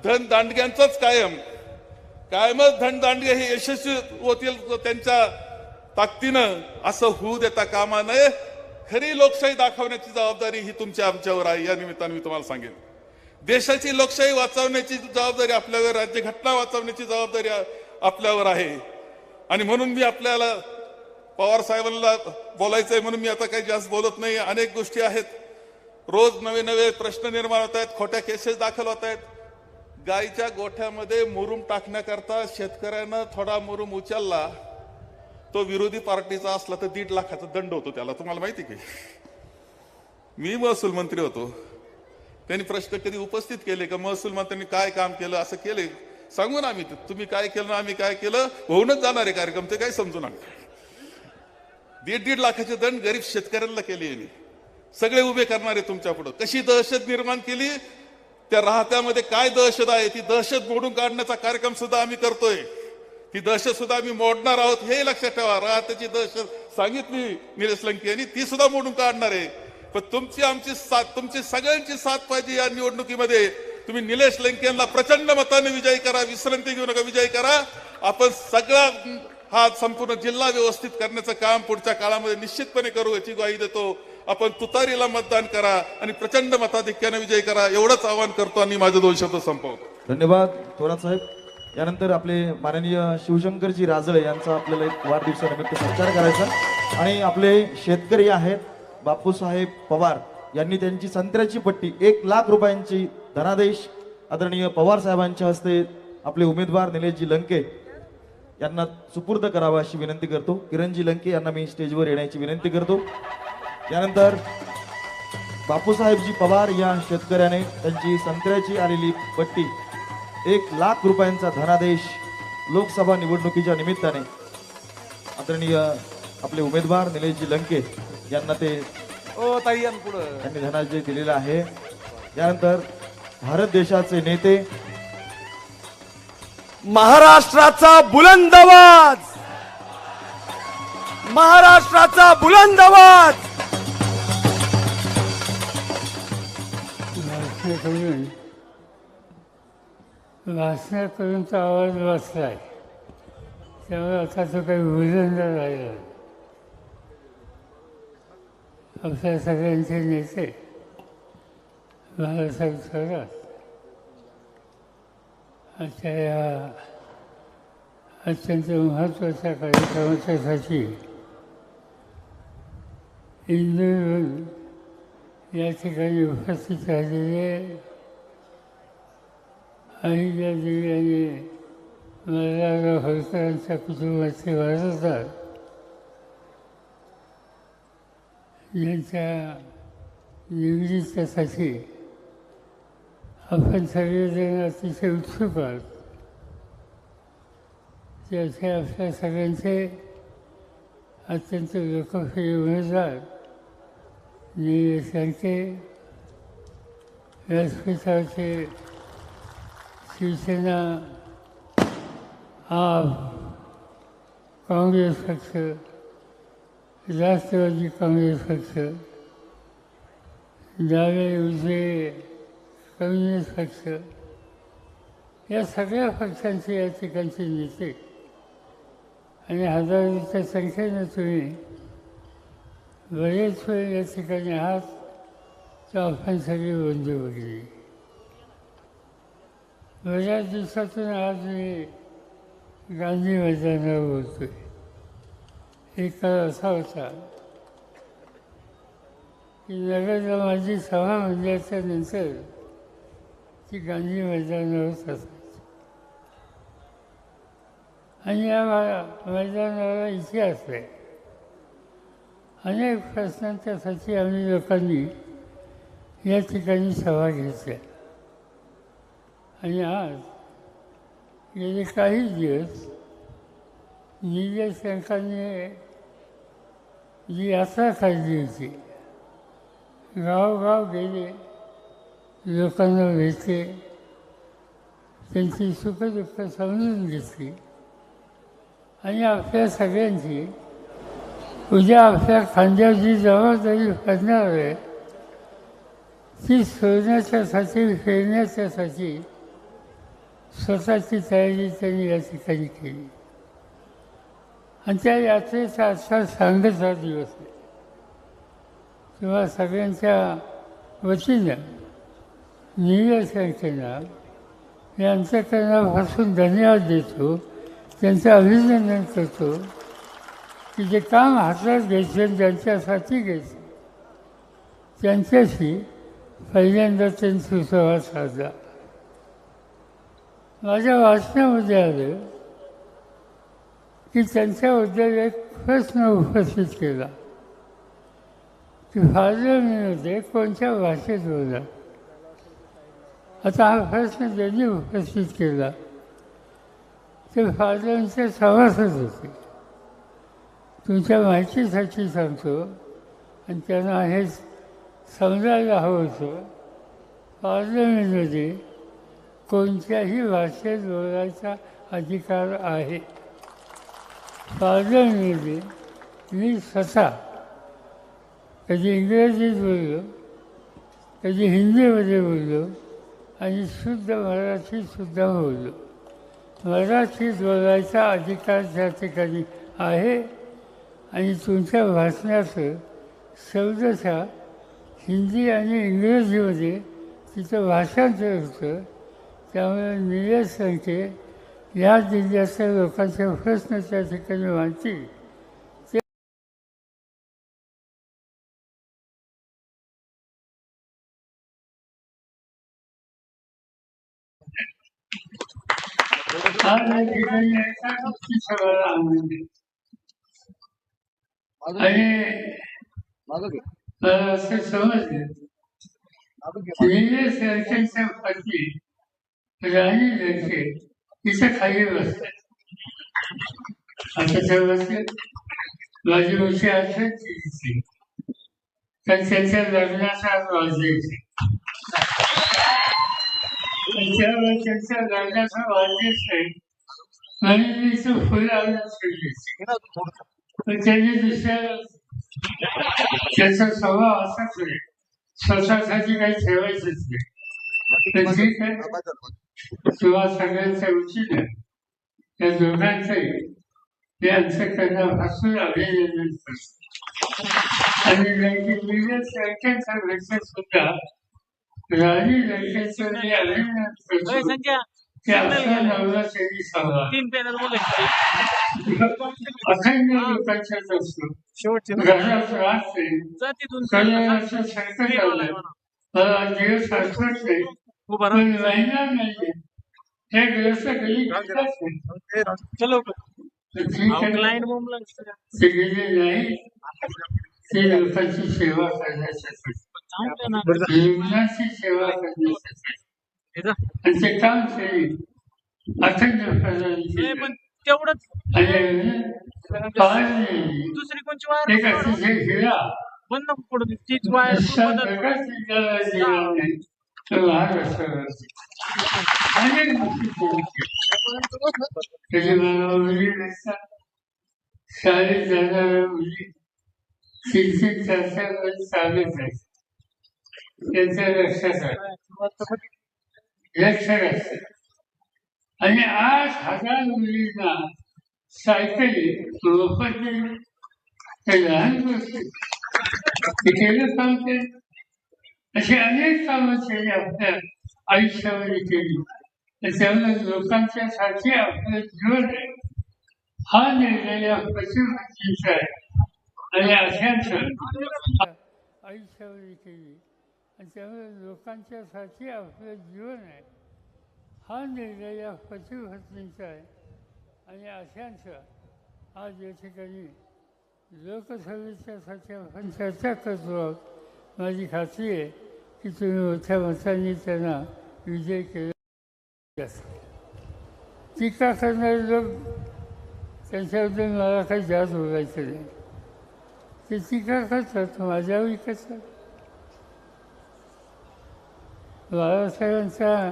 धन दांडग्यांचंच कायमच धनदांडगे हे यशस्वी होतील त्यांच्या ताकदीनं. असं होऊ देता कामा नये. खरी लोकशाही दाखवण्याची जबाबदारी ही तुमच्या आमच्यावर आहे. या निमित्तानं मी तुम्हाला सांगेन, देशाची लोकशाही वाचवण्याची जबाबदारी आपल्यावर, राज्यघटना वाचवण्याची जबाबदारी आपल्यावर आहे. आणि म्हणून मी आपल्याला पवार साहेबांना बोलायचंय म्हणून मी आता काही जास्त बोलत नाही. अनेक गोष्टी आहेत. रोज नवे प्रश्न निर्माण होत आहेत, खोट्या केसेस दाखल होत आहेत. गायीच्या गोठ्यामध्ये मुरुम टाकण्याकरता शेतकऱ्यानं थोडा मुरुम उचलला, तो विरोधी पार्टीचा असला तर 1.5 लाखाचा दंड होतो त्याला. तुम्हाला माहिती की मी महसूल मंत्री होतो, त्यांनी प्रश्न कधी उपस्थित केले का महसूल मंत्र्यांनी काय काम केलं? असं केले सांगून आम्ही, तुम्ही काय केलं आम्ही काय केलं, होऊनच जाणार आहे कार्यक्रम. ते काही समजू नका. 1.5 लाखाचे दंड गरीब शेतकऱ्यांना केले. सगळे उभे करणारे तुमच्या पुढे. कशी दहशत निर्माण केली, त्या राहत्यामध्ये काय दहशत आहे, ती दहशत मोडून काढण्याचा कार्यक्रम सुद्धा आम्ही करतोय. ती दहशत सुद्धा आम्ही मोडणार आहोत हे लक्षात ठेवा. राहत्याची दहशत सांगितली निलेश लंके यांनी, ती सुद्धा मोडून काढणार आहे. पण तुमची आमची साथ, तुमची सगळ्यांची साथ पाहिजे या निवडणुकीमध्ये. तुम्ही निलेश लंके यांना प्रचंड मताने विजयी करा, विश्रांती घेऊ नका, विजयी करा. आपण सगळा हा संपूर्ण जिल्हा व्यवस्थित करण्याचं काम पुढच्या काळामध्ये निश्चितपणे करू याची ग्वाही देतो. आपण तुतारीला मतदान करा आणि प्रचंड मताधिक्याने विजय करा एवढंच आवाहन करतो आणि माझे 2 शब्द संपवतो. धन्यवाद थोरात साहेब. यानंतर आपले माननीय शिवशंकरजी राजळे यांचा आपल्याला एक वाढदिवसानिमित्त सत्कार करायचा आणि आपले शेतकरी आहेत बापूसाहेब पवार यांनी त्यांची संत्र्याची पट्टी 1,00,000 रुपयांची धनादेश आदरणीय पवार साहेबांच्या हस्ते आपले उमेदवार निलेशजी लंके यांना सुपूर्द करावा अशी विनंती करतो. किरणजी लंके यांना मी स्टेजवर येण्याची विनंती करतो. यानंतर बापूसाहेबजी पवार या शेतकऱ्याने त्यांची संत्र्याची आलेली पट्टी 1,00,000 रुपयांचा धनादेश लोकसभा निवडणुकीच्या निमित्ताने आदरणीय आपले उमेदवार निलेशजी लंके यांना ते त्यांनी धनादेश दिलेला आहे. यानंतर भारत देशाचे नेते महाराष्ट्राचा बुलंद आवाज, महाराष्ट्राचा बुलंद आवाज. भाषण करून तो आवाज वाचलाय, त्यामुळे आता तो काही बुलंद राहिला. आपल्या सगळ्यांचे नेते बाळासाहेब थोरात आजच्या या अत्यंत महत्त्वाच्या कार्यक्रमाच्यासाठी इंदूरहून या ठिकाणी उपस्थित राहिलेले अहिल्यादेवी आणि मल्हारराव होळकरांच्या कुटुंबाचे वारसदार यांच्या निवडीसाठी आपण सगळेजण अतिशय उत्सुक आहोत. त्याचे आपल्या सगळ्यांचे अत्यंत लोकप्रिय उमेदवार निलेश लंके, व्यासपीठावरचे शिवसेना, आप, काँग्रेस पक्ष, राष्ट्रवादी काँग्रेस पक्ष, डावे उजवे कम्युनिस्ट पक्ष, या सगळ्या पक्षांचे या ठिकाणचे नेते आणि हजारोच्या संख्येनं तुम्ही बरेच वेळ या ठिकाणी आहात, तर आपण सगळी बंधू बघली. बऱ्याच दिवसातून आज मी गांधी मैदानावर बोलतोय. एक काळ असा होता की नगरला माझी सभा म्हणल्याच्या नंतर ती गांधी मैदानावरच असायची आणि या मैदानाला इतिहास आहे. अनेक प्रश्नांच्यासाठी आम्ही लोकांनी या ठिकाणी सभा घेतल्या आणि आज गेले काही दिवस निलेश लंकेंनी जी यात्रा काढली होती, गावोगाव गेले, लोकांना भेटले, त्यांची सुखदुःख समजून घेतली आणि आपल्या सगळ्यांची उद्या आपल्या खांद्यावर जी जबाबदारी पडणार आहे ती सोडण्याच्यासाठी, फेडण्याच्यासाठी स्वतःची तयारी त्यांनी या ठिकाणी केली. आणि त्या यात्रेचा आजचा सांगता दिवस आहे. तेव्हा सगळ्यांच्या वतीनं निलेश लंकेंना मी अंतःकरणापासून धन्यवाद देतो, त्यांचं अभिनंदन करतो की जे काम हातात घ्यायचे ज्यांच्यासाठी घ्यायचे त्यांच्याशी पहिल्यांदा त्यांनी सुसंवाद साधला. माझ्या वाचनामध्ये आलं की त्यांच्याबद्दल एक प्रश्न उपस्थित केला की पार्लमेंटमध्ये कोणत्या भाषेत बोला. आता हा प्रश्न ज्यांनी उपस्थित केला ते पार्लमेंटचे सभासद होते. तुमच्या माहितीसाठी सांगतो आणि त्यांना हे समजायला हवं होतं, पार्लमेंटमध्ये कोणत्याही भाषेत बोलायचा अधिकार आहे. पार्लमेंटमध्ये मी स्वतः कधी इंग्रजीत बोललो, कधी हिंदीमध्ये बोललो आणि शुद्ध मराठीसुद्धा बोललो. मराठीत बोलायचा अधिकार त्या ठिकाणी आहे आणि तुमच्या भाषणाचं शब्दशः हिंदी आणि इंग्रजीमध्ये तिचं भाषांतर होतं. त्यामुळे निलेश लंके या जिल्ह्यातल्या लोकांचे प्रश्न त्या ठिकाणी मांडतील. आज या ठिकाणी एका गोष्टीचा मला आनंद आहे. आणि मला असं समजलं निलेश लडकेंच्या पत्नी राणी लडके तिच्या खाली बसतात. आता त्या बसल्या माझी मोठी आठवण दिली तर त्यांच्या लग्नाचा वाजवायचे त्यांच्या लग्नाचा वाजवायचे म्हणून मी तो फुलं आणून ठेवली. पण त्यांनी दुसऱ्या त्याचा स्वभाव असाच आहे, स्वतःसाठी काही ठेवायचंच नाही. तर ठीक आहे, तुम्हा सगळ्यांच्या उचित त्या दोघांचंही मी अंतःकरणापासून अभिनंदन करतो. आणि विजय लडकेंचा लक्षात सुद्धा राणी लडकेंचं मी अभिनंदन करतो की आपला नवरा त्यांनी सांगा अखंड लोकांच्याच असतो. घरात राहते कल्याणाचं संकट आलं मला दिवस आठवत नाही पण महिना नाही हे दिवस कधी घडतात नाही. ते गेले नाही ते लोकांची सेवा करण्यासाठी रुग्णांची सेवा करण्यासाठी आणि ते काम केले अखंड तेवढंच दुसरी कोणची वायर एक अतिशय हिरा बंद पडू दे तीच वायर शाळेत जाणाऱ्या मुली 300-400 वर्ष चालत आहेत त्यांच्या लक्षात असतं. आणि 8,000 मुलींना सायकली मोफत दिली. लहान गोष्टी ते केलं काम ते अशी अनेक कामं त्यांनी आपल्या आयुष्यामध्ये केली. त्यामुळे लोकांच्या साठी आपलं जीवन आहे हा निर्णय या पशुपतींचा आहे आणि अशांचं आयुष्यामध्ये केली. आणि त्यामुळे लोकांच्या साठी आपलं जीवन आहे हा निर्णय या पशुपतींचा आहे आणि अशांचं आज या ठिकाणी लोकसभेच्यासाठी आपण चर्चा करतो आहोत. माझी खात्री आहे की तुम्ही मोठ्या मतांनी त्यांना विजय केला. टीका करणारे लोक त्यांच्याबद्दल मला काही जास्त बोलायचं नाही. ते टीका करतात माझ्यावर करतात. बाळासाहेबांचा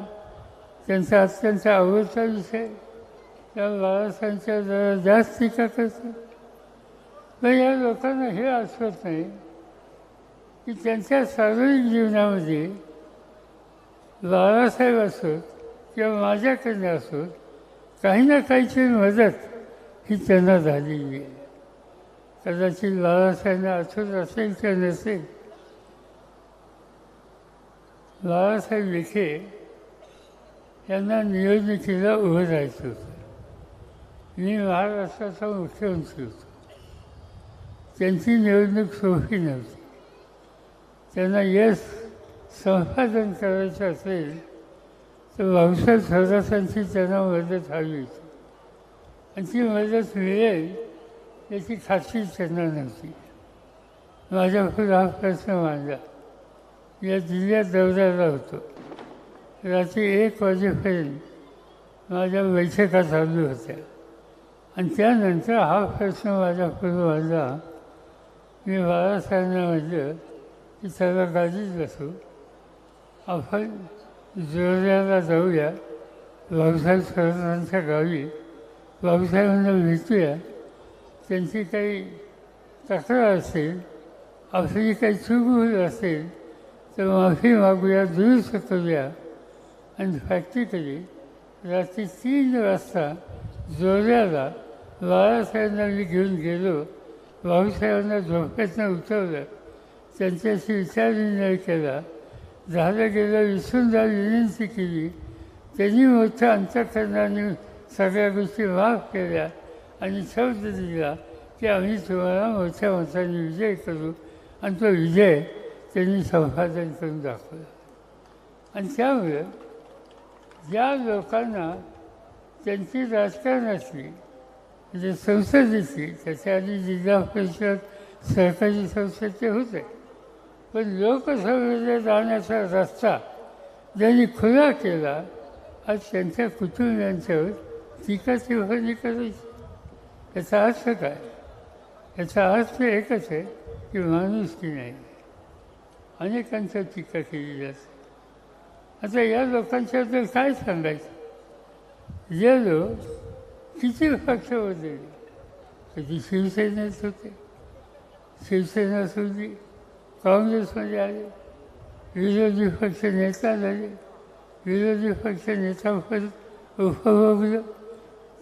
त्यांचा अत्यंत आवडता विषय त्या बाळासाहेबांच्या जरा जास्त टीका करतात. पण या लोकांना हे आठवत नाही की त्यांच्या सार्वजनिक जीवनामध्ये बाळासाहेब असोत किंवा माझ्याकडनं असोत काही ना काहीची मदत ही त्यांना झालेली आहे. कदाचित बाळासाहेबांना आठवत असेल किंवा नसेल, बाळासाहेब विखे यांना निवडणुकीला उभं राहायचं होतं. मी महाराष्ट्राचा मुख्यमंत्री होतो. त्यांची निवडणूक सोपी नव्हती. त्यांना यश संपादन करायचं असेल तर भाऊसाहेब थोरातांची त्यांना मदत हवी होती आणि ती मदत मिळेल याची खात्री त्यांना नव्हती. माझ्याकडे हा प्रश्न मांडला. या जिल्ह्यात दौऱ्याला होतो. रात्री 1 वाजेपर्यंत माझ्या बैठका चालू होत्या आणि त्यानंतर हा प्रश्न माझ्याकडे मांडला. मी बाळासाहेबांना म्हटलं की त्याला गाडीत बसू, आपण जोऱ्याला जाऊया भाऊसाहेब थोरातांच्या गावी, भाऊसाहेबांना भेटूया, त्यांची काही तक्रार असेल, आपली काही चूक असेल तर माफी मागूया, दुरुस्त करूया. आणि प्रॅक्टिकली रात्री 3 वाजता जोऱ्याला बाळासाहेबांना मी घेऊन गेलो. भाऊसाहेबांना झोपेतनं उठवलं, त्यांच्याशी विचारविनिमय केला, झालं गेलं विसरून जा विनंती केली. त्यांनी मोठ्या अंतःकरणाने सगळ्या गोष्टी माफ केल्या आणि शब्द दिला की आम्ही तुम्हाला मोठ्या मताने विजय करू आणि तो विजय त्यांनी संपादन करून दाखवला. आणि त्यामुळे ज्या लोकांना त्यांची राजकारणाची म्हणजे संसदेची त्याच्या आधी जिल्हा परिषद सरकारी संसदेचे होते, पण लोकसभेला जाण्याचा रस्ता ज्यांनी खुला केला आज त्यांच्या कुटुंबियांच्यावर टीका टिप्पणी करायची. याचा अर्थ काय? याचा अर्थ एकच आहे की माणुसकी नाही. अनेकांच्या टीका केली जाते. आता या लोकांच्याबद्दल काय सांगायचं? जे लोक किती पक्ष बदलले, कधी शिवसेनेत होते, शिवसेना सोडली, काँग्रेसमध्ये आले, विरोधी पक्ष नेता झाले, विरोधी पक्ष नेता परत उपभोगलं,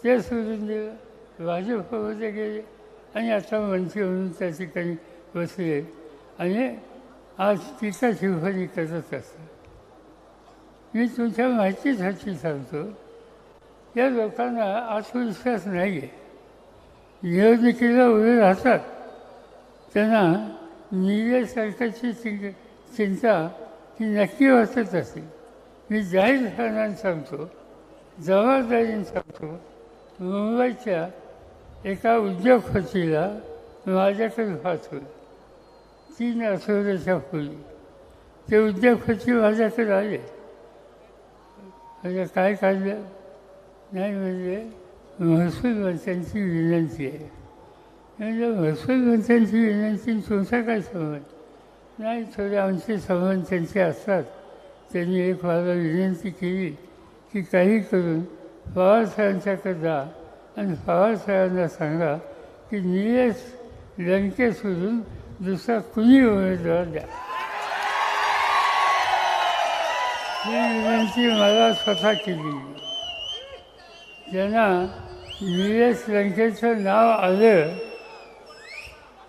ते सोडून दिलं, भाजपमध्ये गेले आणि आता मंत्री म्हणून त्या ठिकाणी बसले आणि आज टीका टिप्पणी करत असतात. मी तुमच्या माहितीसाठी सांगतो, या लोकांना आत्मविश्वास नाही आहे. निवडणुकीला उभे राहतात, त्यांना निळे सरकारची चिंता ही नक्की वाटत असेल. मी जाहीरपणाने सांगतो, जबाबदारीने सांगतो, मुंबईच्या एका उद्योगपतीला माझ्याकडे पाठवलं 3 आठवड्याच्या पूर्वी. ते उद्योगपती माझ्याकडे आले. म्हणजे काय काढलं नाही, म्हणजे महसूल मंत्र्यांची विनंती आहे. म्हणजे महसूल मंत्र्यांची विनंती तुमचा काय संबंध? नाही, थोडे आमचे संबंध त्यांचे असतात. त्यांनी एक मला विनंती केली की काही करून पवारसाहेबांच्याकडे जा आणि पवारसाहेबांना सांगा की निलेश लंके सोडून दुसरा कुणी उमेदवार द्या. ही विनंती मला स्वतः केली. ज्यांना निलेश लंकेचं नाव आलं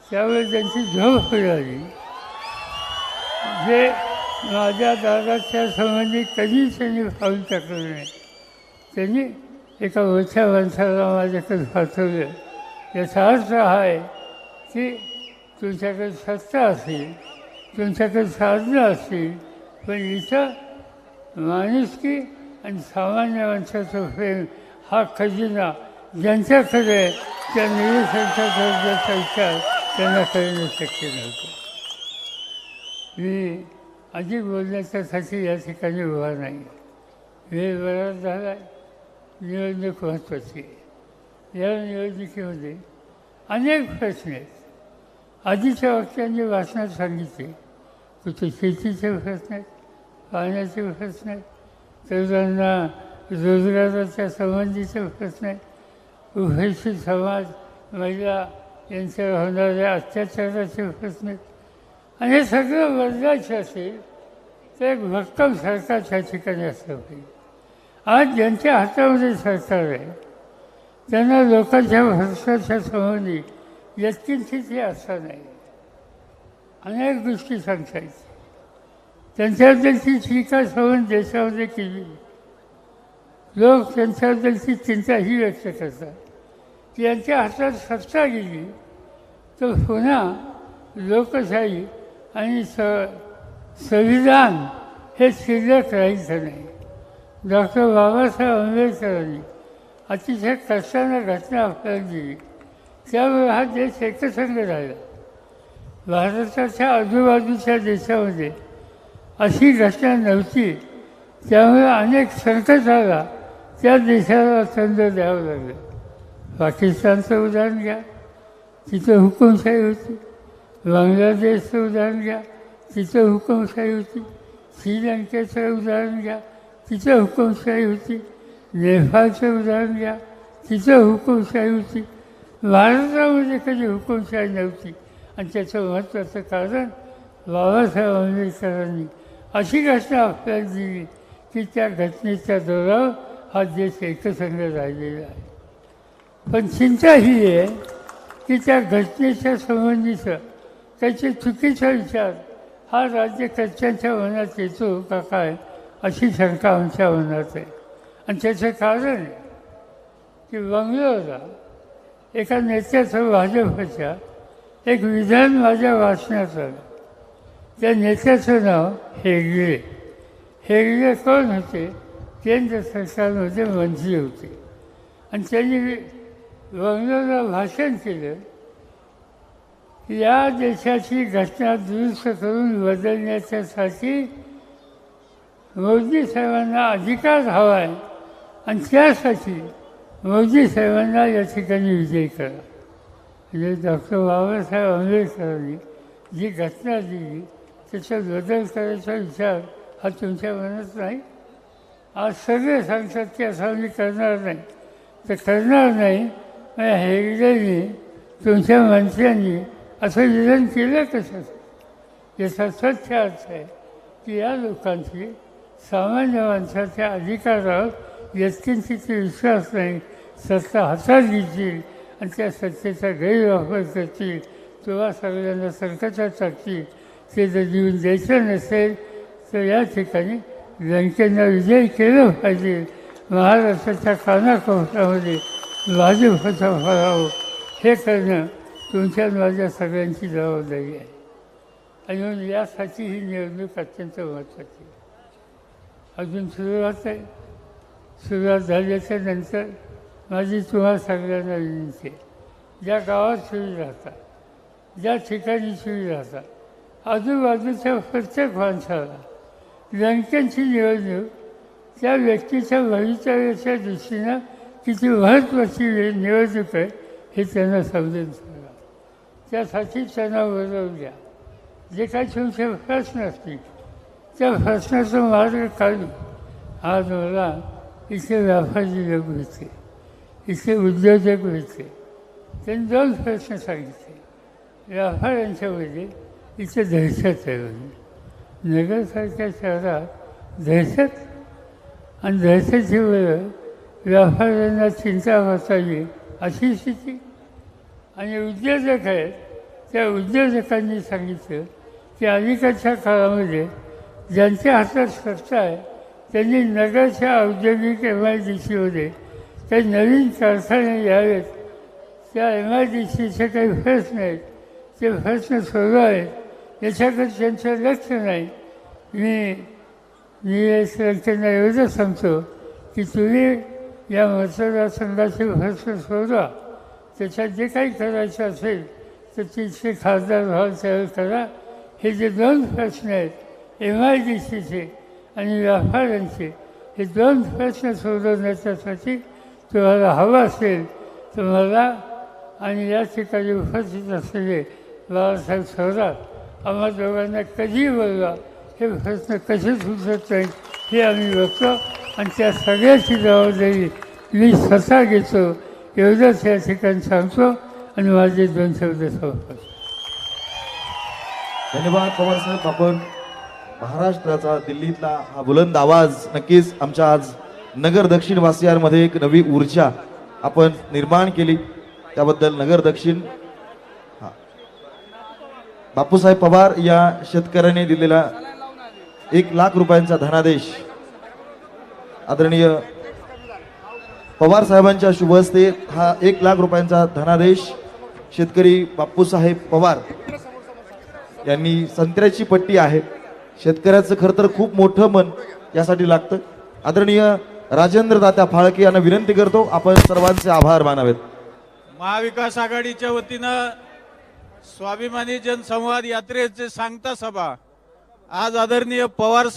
त्यावेळी त्यांची झोप उडाली. जे माझ्या दादाच्या संबंधी कधीच त्यांनी पाऊल टाकलं नाही. त्यांनी एका मोठ्या माणसाला माझ्याकडे पाठवलं. याचा अर्थ हा आहे की तुमच्याकडे सत्ता असेल, तुमच्याकडे साधनं असतील, पण इथं माणुसकी आणि सामान्य माणसाचं प्रेम हा खजिना ज्यांच्याकडे आहे त्या निलेशांच्या दर्जाचा विचार त्यांना करणं शक्य नव्हतं. मी अधिक बोलण्याच्यासाठी या ठिकाणी उभा नाही. वेळ बराच झाला आहे. निवडणूक महत्त्वाची आहे. या निवडणुकीमध्ये अनेक प्रश्न आहेत. आधीच्या वक्त्यांनी भाषणात सांगितले, कुठे शेतीचे प्रश्न आहेत, पाण्याचे प्रश्न आहेत, तरुणांना रोजगाराच्या संबंधीचे प्रश्न आहेत, उभयशी समाज महिला यांच्यावर होणाऱ्या अत्याचाराचे प्रश्न आहेत. आणि हे सगळं बदलायचं असेल तर एक भक्कम सरकार त्या ठिकाणी असलं पाहिजे. आज ज्यांच्या हातामध्ये सरकार आहे त्यांना लोकांच्या भविष्याच्या संबंधी यत्किंचितही असं नाही. अनेक गोष्टी सांगता येतील. त्यांच्याबद्दलची टीका संबंध देशामध्ये केली. लोक त्यांच्याबद्दलची चिंता ही व्यक्त करतात की यांच्या हातात सत्ता गेली तर पुन्हा लोकशाही आणि संविधान हे शिल्लक राहायचं नाही. डॉक्टर बाबासाहेब आंबेडकरांनी अतिशय कष्टानं घटना आपल्याला दिली, त्यामुळे हा देश एकसंघ राहिला. भारताच्या आजूबाजूच्या देशामध्ये अशी घटना नव्हती, त्यामुळे अनेक संकटाला त्या देशाला तोंड द्यावं लागलं. पाकिस्तानचं उदाहरण घ्या, तिथं हुकुमशाही होती. बांगलादेशचं उदाहरण घ्या, तिथं हुकुमशाही होती. श्रीलंकेचं उदाहरण घ्या, तिथं हुकुमशाही होती. नेपाळचं उदाहरण घ्या, तिथं हुकुमशाही होती. भारतामध्ये कधी हुकुमशाही नव्हती. आणि त्याचं महत्त्वाचं कारण बाबासाहेब आंबेडकरांनी अशी घटना आपल्याला दिली की त्या घटनेच्या जोरावर हा देश एकसंघ राहिलेला आहे. पण चिंता ही आहे की त्या घटनेच्या संबंधीचा त्याचे चुकीचा विचार हा राज्यकर्त्यांच्या मनात येतो का काय, अशी शंका आमच्या मनात आहे. आणि त्याचं कारण आहे की बंगलोरला एका नेत्याचं भाजपच्या एक विधान माझ्या वाचण्यात आलं. त्या नेत्याचं नाव हेगडे. हेगडे कोण होते? केंद्र सरकारमध्ये मंत्री होते आणि त्यांनी बंगलोरला भाषण केलं, या देशाची घटना दुरुस्त करून बदलण्याच्यासाठी मोदी साहेबांना अधिकार हवा आहे आणि त्यासाठी मोदी साहेबांना या ठिकाणी विजयी करा. म्हणजे डॉक्टर बाबासाहेब आंबेडकरांनी जी घटना दिली त्याच्यात बदल करायचा विचार हा तुमच्या मनात नाही. आज सगळे सांगतात की असं मी करणार नाही, तर करणार नाही. मग हेगडेंनी तुमच्या मंत्र्यांनी असं विधान केलं कसं? याचा सत्य अर्थ आहे की या लोकांची सामान्य माणसाच्या अधिकारावर व्यक्तींची विश्वास नाही. सत्ता हातात घेतील आणि त्या सत्तेचा गैरवापर करतील, तेव्हा सगळ्यांना संकटात टाकतील. ते जर जीवन द्यायचं नसेल तर या ठिकाणी लंकेंना विजय केलं पाहिजे. महाराष्ट्राच्या कानाकोपऱ्यामध्ये भाजपचा पराभव हे करणं तुमच्या माझ्या सगळ्यांची जबाबदारी आहे. आणि म्हणून यासाठी ही निवडणूक अत्यंत महत्त्वाची आहे. अजून सुरुवात आहे. सुरुवात झाल्याच्या नंतर माझी तुम्हा सगळ्यांना विनंती आहे, ज्या गावात तुम्ही राहता, ज्या ठिकाणी तुम्ही राहता, आजूबाजूच्या प्रत्येक माणसाला लंकेची निवडणूक त्या व्यक्तीच्या भवितव्याच्या दृष्टीनं किती महत्त्वाची निवडणूक आहे हे त्यांना समजून सांगा. त्यासाठी त्यांना बरोबर द्या. जे काही तुमचे प्रश्न असतील त्या प्रश्नाचा मार्ग काढू. आज मला इथे व्यापारी लोक भेटले, इथे उद्योजक भेटले. त्यांनी 2 प्रश्न सांगितले. व्यापाऱ्यांच्यामध्ये इथे दहशत आहे म्हणजे नगरसारख्या शहरात दहशत, आणि दहशतीमुळे व्यापाऱ्यांना चिंता वाचावी अशी स्थिती. आणि उद्योजक आहेत, त्या उद्योजकांनी सांगितलं की अलीकडच्या काळामध्ये ज्यांच्या हातात सत्ता आहे त्यांनी नगरच्या औद्योगिक MIDCमध्ये काही नवीन कारखाने यावेत. त्या MIDCचे काही प्रश्न आहेत, ते प्रश्न सोडवावेत, याच्याकडे त्यांचं लक्ष नाही. मी त्यांना एवढं सांगतो की तुम्ही या मतदारसंघाचे प्रश्न सोडवा. त्याच्यात जे काही करायचं असेल तर तिथले खासदार व्हाल त्यावेळी करा. हे जे 2 प्रश्न आहेत MIDCचे आणि व्यापाऱ्यांचे, हे 2 प्रश्न सोडवण्याच्यासाठी तुम्हाला हवं असेल तर मला आणि या ठिकाणी उपस्थित असलेले बाळासाहेब थोरात आम्हा दोघांना कधी बोलवा. हे प्रश्न कसे सुचत नाहीत हे आम्ही बघतो आणि त्या सगळ्याची जबाबदारी मी स्वतः घेतो. एवढंच या ठिकाणी सांगतो आणि माझे 2 शब्द संपतो. धन्यवाद पवार साहेब. आपण महाराष्ट्राचा दिल्लीतला हा बुलंद आवाज नक्कीच आमच्या आज नगर दक्षिण वासियांमध्ये एक नवी ऊर्जा आपण निर्माण केली, त्याबद्दल नगर दक्षिण बापूसाहेब पवार या शेतकऱ्याने दिलेला 1 लाख रुपयांचा धनादेश आदरणीय पवार साहेबांच्या शुभ हस्ते हा 1 लाख रुपयांचा धनादेश शेतकरी बापूसाहेब पवार यांनी संत्र्याची पट्टी आहे. शेतकऱ्याचं खरं तर खूप मोठं मन यासाठी लागतं. आदरणीय राजेंद्र दात्या फाळके यांना विनंती करतो आपण सर्वांचे आभार मानावेत. महाविकास आघाडीच्या वतीनं स्वाभिमानी जनसंवाद यात्रेचे सांगता सभा आज आदरणीय पवार